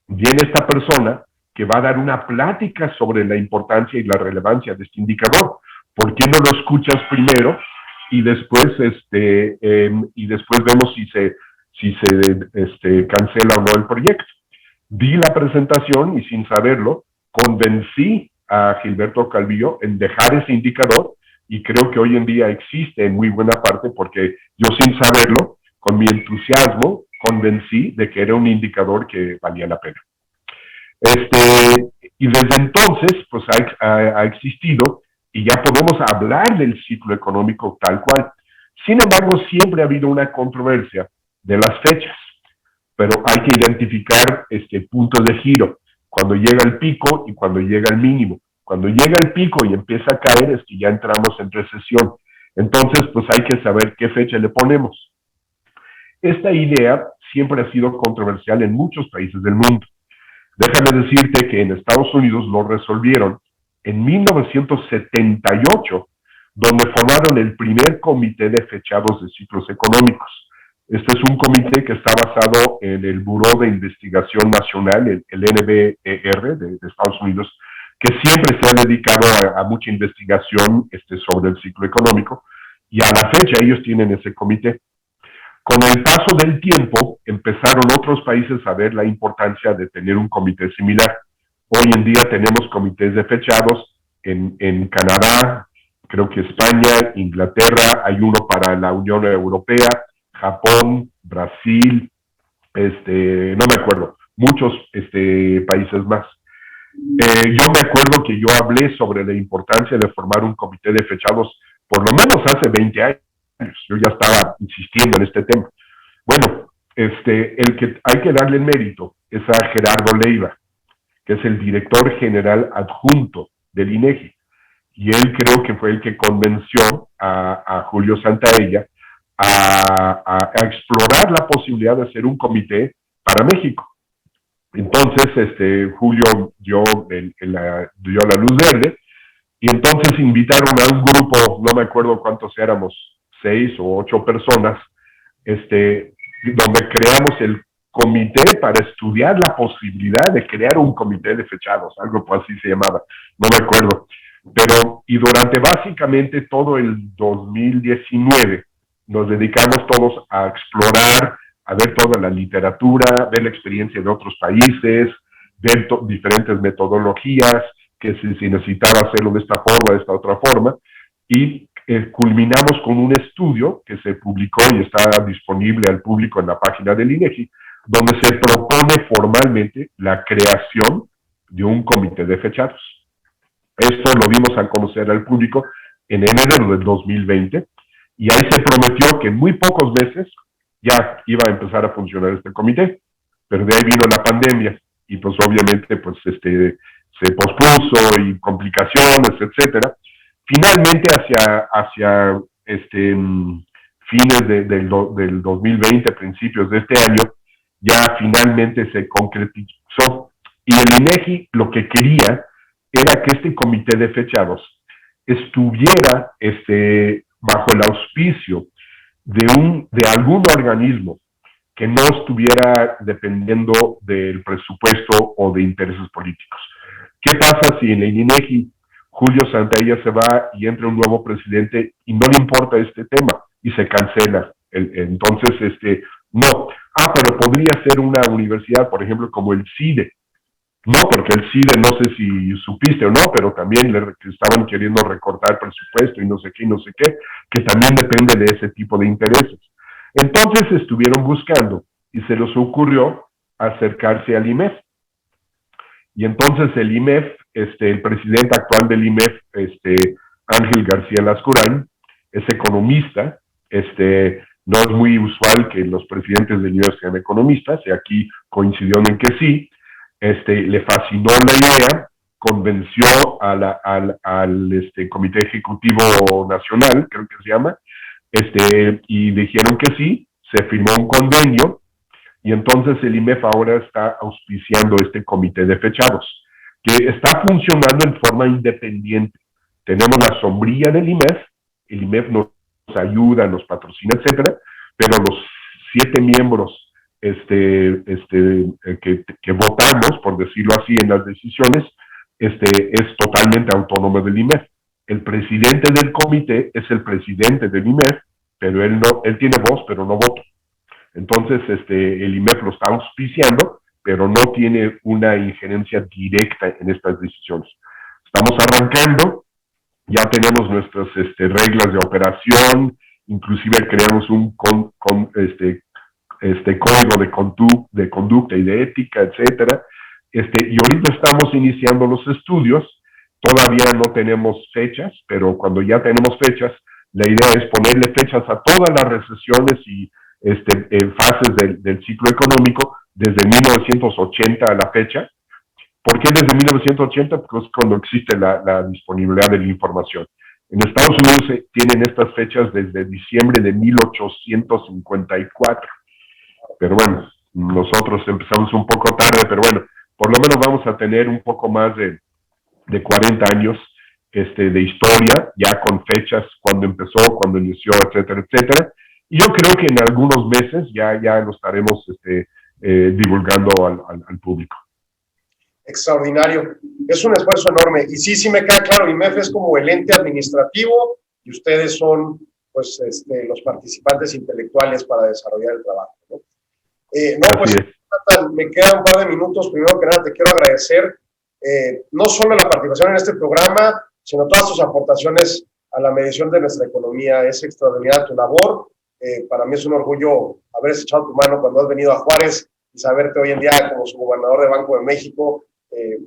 viene esta persona que va a dar una plática sobre la importancia y la relevancia de este indicador. ¿Por qué no lo escuchas primero y después vemos si se cancela o no el proyecto? Di la presentación y sin saberlo convencí a Gilberto Calvillo en dejar ese indicador, y creo que hoy en día existe en muy buena parte porque yo, sin saberlo, con mi entusiasmo convencí de que era un indicador que valía la pena. Y desde entonces pues ha existido, y ya podemos hablar del ciclo económico tal cual. Sin embargo, siempre ha habido una controversia de las fechas, pero hay que identificar puntos de giro, cuando llega el pico y cuando llega el mínimo. Cuando llega el pico y empieza a caer es que ya entramos en recesión. Entonces, pues hay que saber qué fecha le ponemos. Esta idea siempre ha sido controversial en muchos países del mundo. Déjame decirte que en Estados Unidos lo resolvieron en 1978, donde formaron el primer comité de fechados de ciclos económicos. Este es un comité que está basado en el Buró de Investigación Nacional, el NBER de Estados Unidos, que siempre se ha dedicado a mucha investigación sobre el ciclo económico, y a la fecha ellos tienen ese comité. Con el paso del tiempo, empezaron otros países a ver la importancia de tener un comité similar. Hoy en día tenemos comités de fechados en Canadá, creo que España, Inglaterra, hay uno para la Unión Europea, Japón, Brasil, no me acuerdo, muchos países más. Yo me acuerdo que yo hablé sobre la importancia de formar un comité de fechados por lo menos hace 20 años. Yo ya estaba insistiendo en este tema. Bueno, el que hay que darle el mérito es a Gerardo Leiva, que es el director general adjunto del INEGI, y él creo que fue el que convenció a Julio Santaella a explorar la posibilidad de hacer un comité para México. Entonces, Julio dio la luz verde, y entonces invitaron a un grupo, no me acuerdo cuántos éramos, 6 o 8 personas, donde creamos el comité para estudiar la posibilidad de crear un comité de fechados, algo así se llamaba, no me acuerdo. Y durante básicamente todo el 2019 nos dedicamos todos a explorar, a ver toda la literatura, ver la experiencia de otros países, ver diferentes metodologías, que si necesitaba hacerlo de esta forma, de esta otra forma, y culminamos con un estudio que se publicó y está disponible al público en la página del INEGI, donde se propone formalmente la creación de un comité de fechados. Esto lo dimos a conocer al público en enero del 2020, y ahí se prometió que en muy pocos meses ya iba a empezar a funcionar este comité, pero de ahí vino la pandemia, y pues obviamente pues se pospuso, y complicaciones, etcétera. Finalmente hacia fines del 2020, principios de este año, ya finalmente se concretizó, y el INEGI lo que quería era que este comité de fechados estuviera bajo el auspicio de algún organismo que no estuviera dependiendo del presupuesto o de intereses políticos. ¿Qué pasa si en el INEGI Julio Santaella se va y entra un nuevo presidente y no le importa este tema y se cancela? Entonces, no. Pero podría ser una universidad, por ejemplo, como el CIDE. No, porque el CIDE, no sé si supiste o no, pero también estaban queriendo recortar presupuesto y no sé qué, que también depende de ese tipo de intereses. Entonces estuvieron buscando y se les ocurrió acercarse al IMEF. Y entonces el IMEF, el presidente actual del IMEF, Ángel García Lascurain, es economista, no es muy usual que los presidentes del IMEF sean economistas, y aquí coincidieron en que sí. Le fascinó la idea, convenció al Comité Ejecutivo Nacional, creo que se llama, y dijeron que sí, se firmó un convenio, y entonces el IMEF ahora está auspiciando este comité de fechados, que está funcionando en forma independiente. Tenemos la sombrilla del IMEF, el IMEF nos ayuda, nos patrocina, etcétera, pero los 7 miembros que votamos, por decirlo así, en las decisiones, es totalmente autónomo del IMEF. El presidente del comité es el presidente del IMEF, pero él tiene voz, pero no voto. Entonces, el IMEF lo está auspiciando, pero no tiene una injerencia directa en estas decisiones. estamos arrancando, ya tenemos nuestras reglas de operación, inclusive creamos un código de conducta y de ética, etcétera. Y ahorita estamos iniciando los estudios, todavía no tenemos fechas, pero cuando ya tenemos fechas, la idea es ponerle fechas a todas las recesiones y fases del ciclo económico desde 1980 a la fecha. ¿Por qué desde 1980? Porque es cuando existe la disponibilidad de la información. En Estados Unidos tienen estas fechas desde diciembre de 1854. Pero bueno, nosotros empezamos un poco tarde, pero bueno, por lo menos vamos a tener un poco más de 40 años de historia, ya con fechas, cuando empezó, cuando inició, etcétera, etcétera. Y yo creo que en algunos meses ya lo estaremos divulgando al público. Extraordinario. Es un esfuerzo enorme. Y sí me queda claro, IMEF es como el ente administrativo y ustedes son pues los participantes intelectuales para desarrollar el trabajo, ¿no? Pues me quedan un par de minutos. Primero que nada te quiero agradecer no solo la participación en este programa, sino todas tus aportaciones a la medición de nuestra economía. Es extraordinaria tu labor. Para mí es un orgullo haber echado tu mano cuando has venido a Juárez y saberte hoy en día como su gobernador de Banco de México.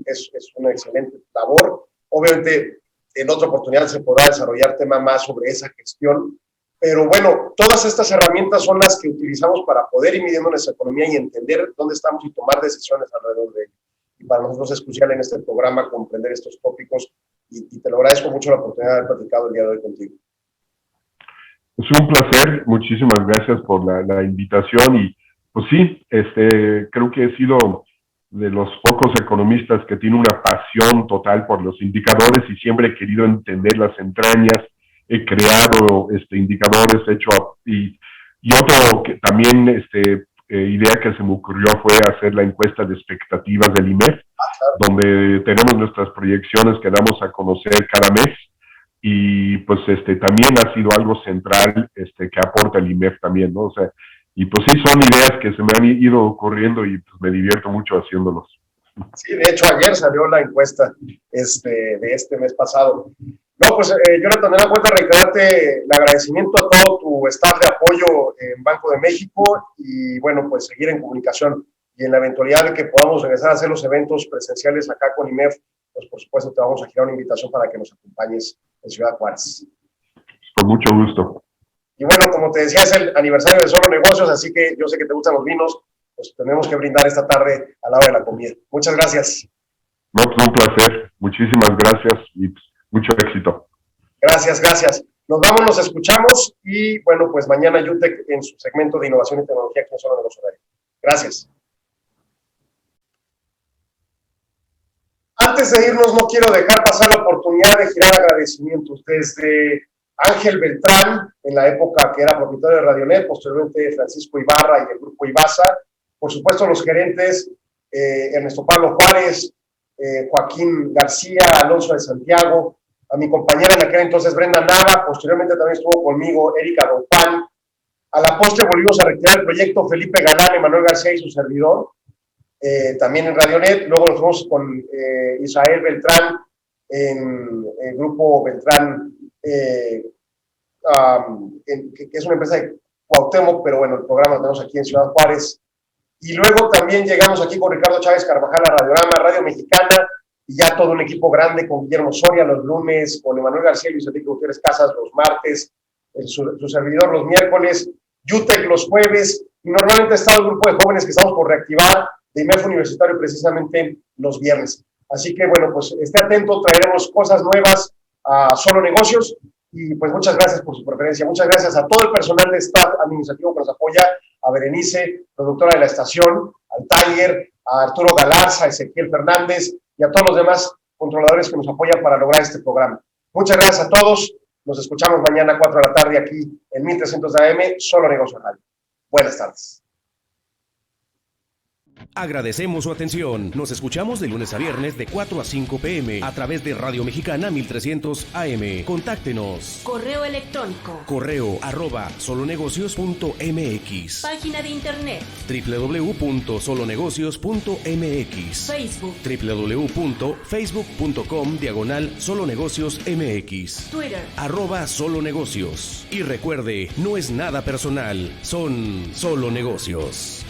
Es una excelente labor. Obviamente, en otra oportunidad se podrá desarrollar tema más sobre esa gestión, pero bueno, todas estas herramientas son las que utilizamos para poder ir midiendo nuestra economía y entender dónde estamos y tomar decisiones alrededor de ello. Y para nosotros es crucial en este programa comprender estos tópicos y te lo agradezco mucho la oportunidad de haber platicado el día de hoy contigo. Es un placer, muchísimas gracias por la invitación y pues sí, creo que he sido de los pocos economistas que tiene una pasión total por los indicadores y siempre he querido entender las entrañas. He creado indicadores, y otro que también idea que se me ocurrió fue hacer la encuesta de expectativas del IMEF, donde tenemos nuestras proyecciones que damos a conocer cada mes y pues también ha sido algo central que aporta el IMEF también, ¿no? O sea, y pues sí, son ideas que se me han ido ocurriendo y pues me divierto mucho haciéndolos. Sí, de hecho ayer salió la encuesta de este mes pasado. No, pues Jonathan, me da cuenta reiterarte el agradecimiento a todo tu staff de apoyo en Banco de México y bueno, pues seguir en comunicación y en la eventualidad de que podamos regresar a hacer los eventos presenciales acá con IMEF, pues por supuesto te vamos a girar una invitación para que nos acompañes en Ciudad Juárez. Con mucho gusto. Y bueno, como te decía, es el aniversario de Solo Negocios, así que yo sé que te gustan los vinos, pues tenemos que brindar esta tarde a la hora de la comida. Muchas gracias. No, pues un placer. Muchísimas gracias y pues, mucho éxito. Gracias. Nos vamos, nos escuchamos y bueno, pues mañana UTEC en su segmento de innovación y tecnología aquí en Solo Negocios Radio. Gracias. Antes de irnos, no quiero dejar pasar la oportunidad de girar agradecimientos desde Ángel Beltrán, en la época que era propietario de Radionet, posteriormente Francisco Ibarra y el grupo Ibasa, por supuesto los gerentes Ernesto Pablo Juárez, Joaquín García, Alonso de Santiago, a mi compañera en aquel entonces Brenda Nava, posteriormente también estuvo conmigo Erika Don Juan, a la postre volvimos a retirar el proyecto Felipe Galán, Emanuel García y su servidor, también en Radionet, luego nos fuimos con Israel Beltrán en el grupo Beltrán, que es una empresa de Cuauhtémoc, pero bueno, el programa lo tenemos aquí en Ciudad Juárez. Y luego también llegamos aquí con Ricardo Chávez Carvajal a Radiorama, Radio Mexicana, y ya todo un equipo grande con Guillermo Soria los lunes, con Emanuel García y Luis Enrique Gutiérrez Casas los martes, su servidor los miércoles, UTEC los jueves, y normalmente ha estado el grupo de jóvenes que estamos por reactivar de IMEF Universitario precisamente los viernes. Así que bueno, pues esté atento, traeremos cosas nuevas a Solo Negocios, y pues muchas gracias por su preferencia, muchas gracias a todo el personal de staff administrativo que nos apoya, a Berenice, productora de la estación, al Tiger, a Arturo Galarza, a Ezequiel Fernández y a todos los demás controladores que nos apoyan para lograr este programa. Muchas gracias a todos, nos escuchamos mañana a 4 de la tarde aquí en 1300 AM, Solo Negocios Radio. Buenas tardes. Agradecemos su atención. Nos escuchamos de lunes a viernes de 4 a 5 p.m. a través de Radio Mexicana 1300 AM. Contáctenos. Correo electrónico. Correo @solonegocios.mx. Página de internet. www.solonegocios.mx. Facebook. www.facebook.com/solonegociosmx. Twitter. @solonegocios. Y recuerde, no es nada personal, son solo negocios.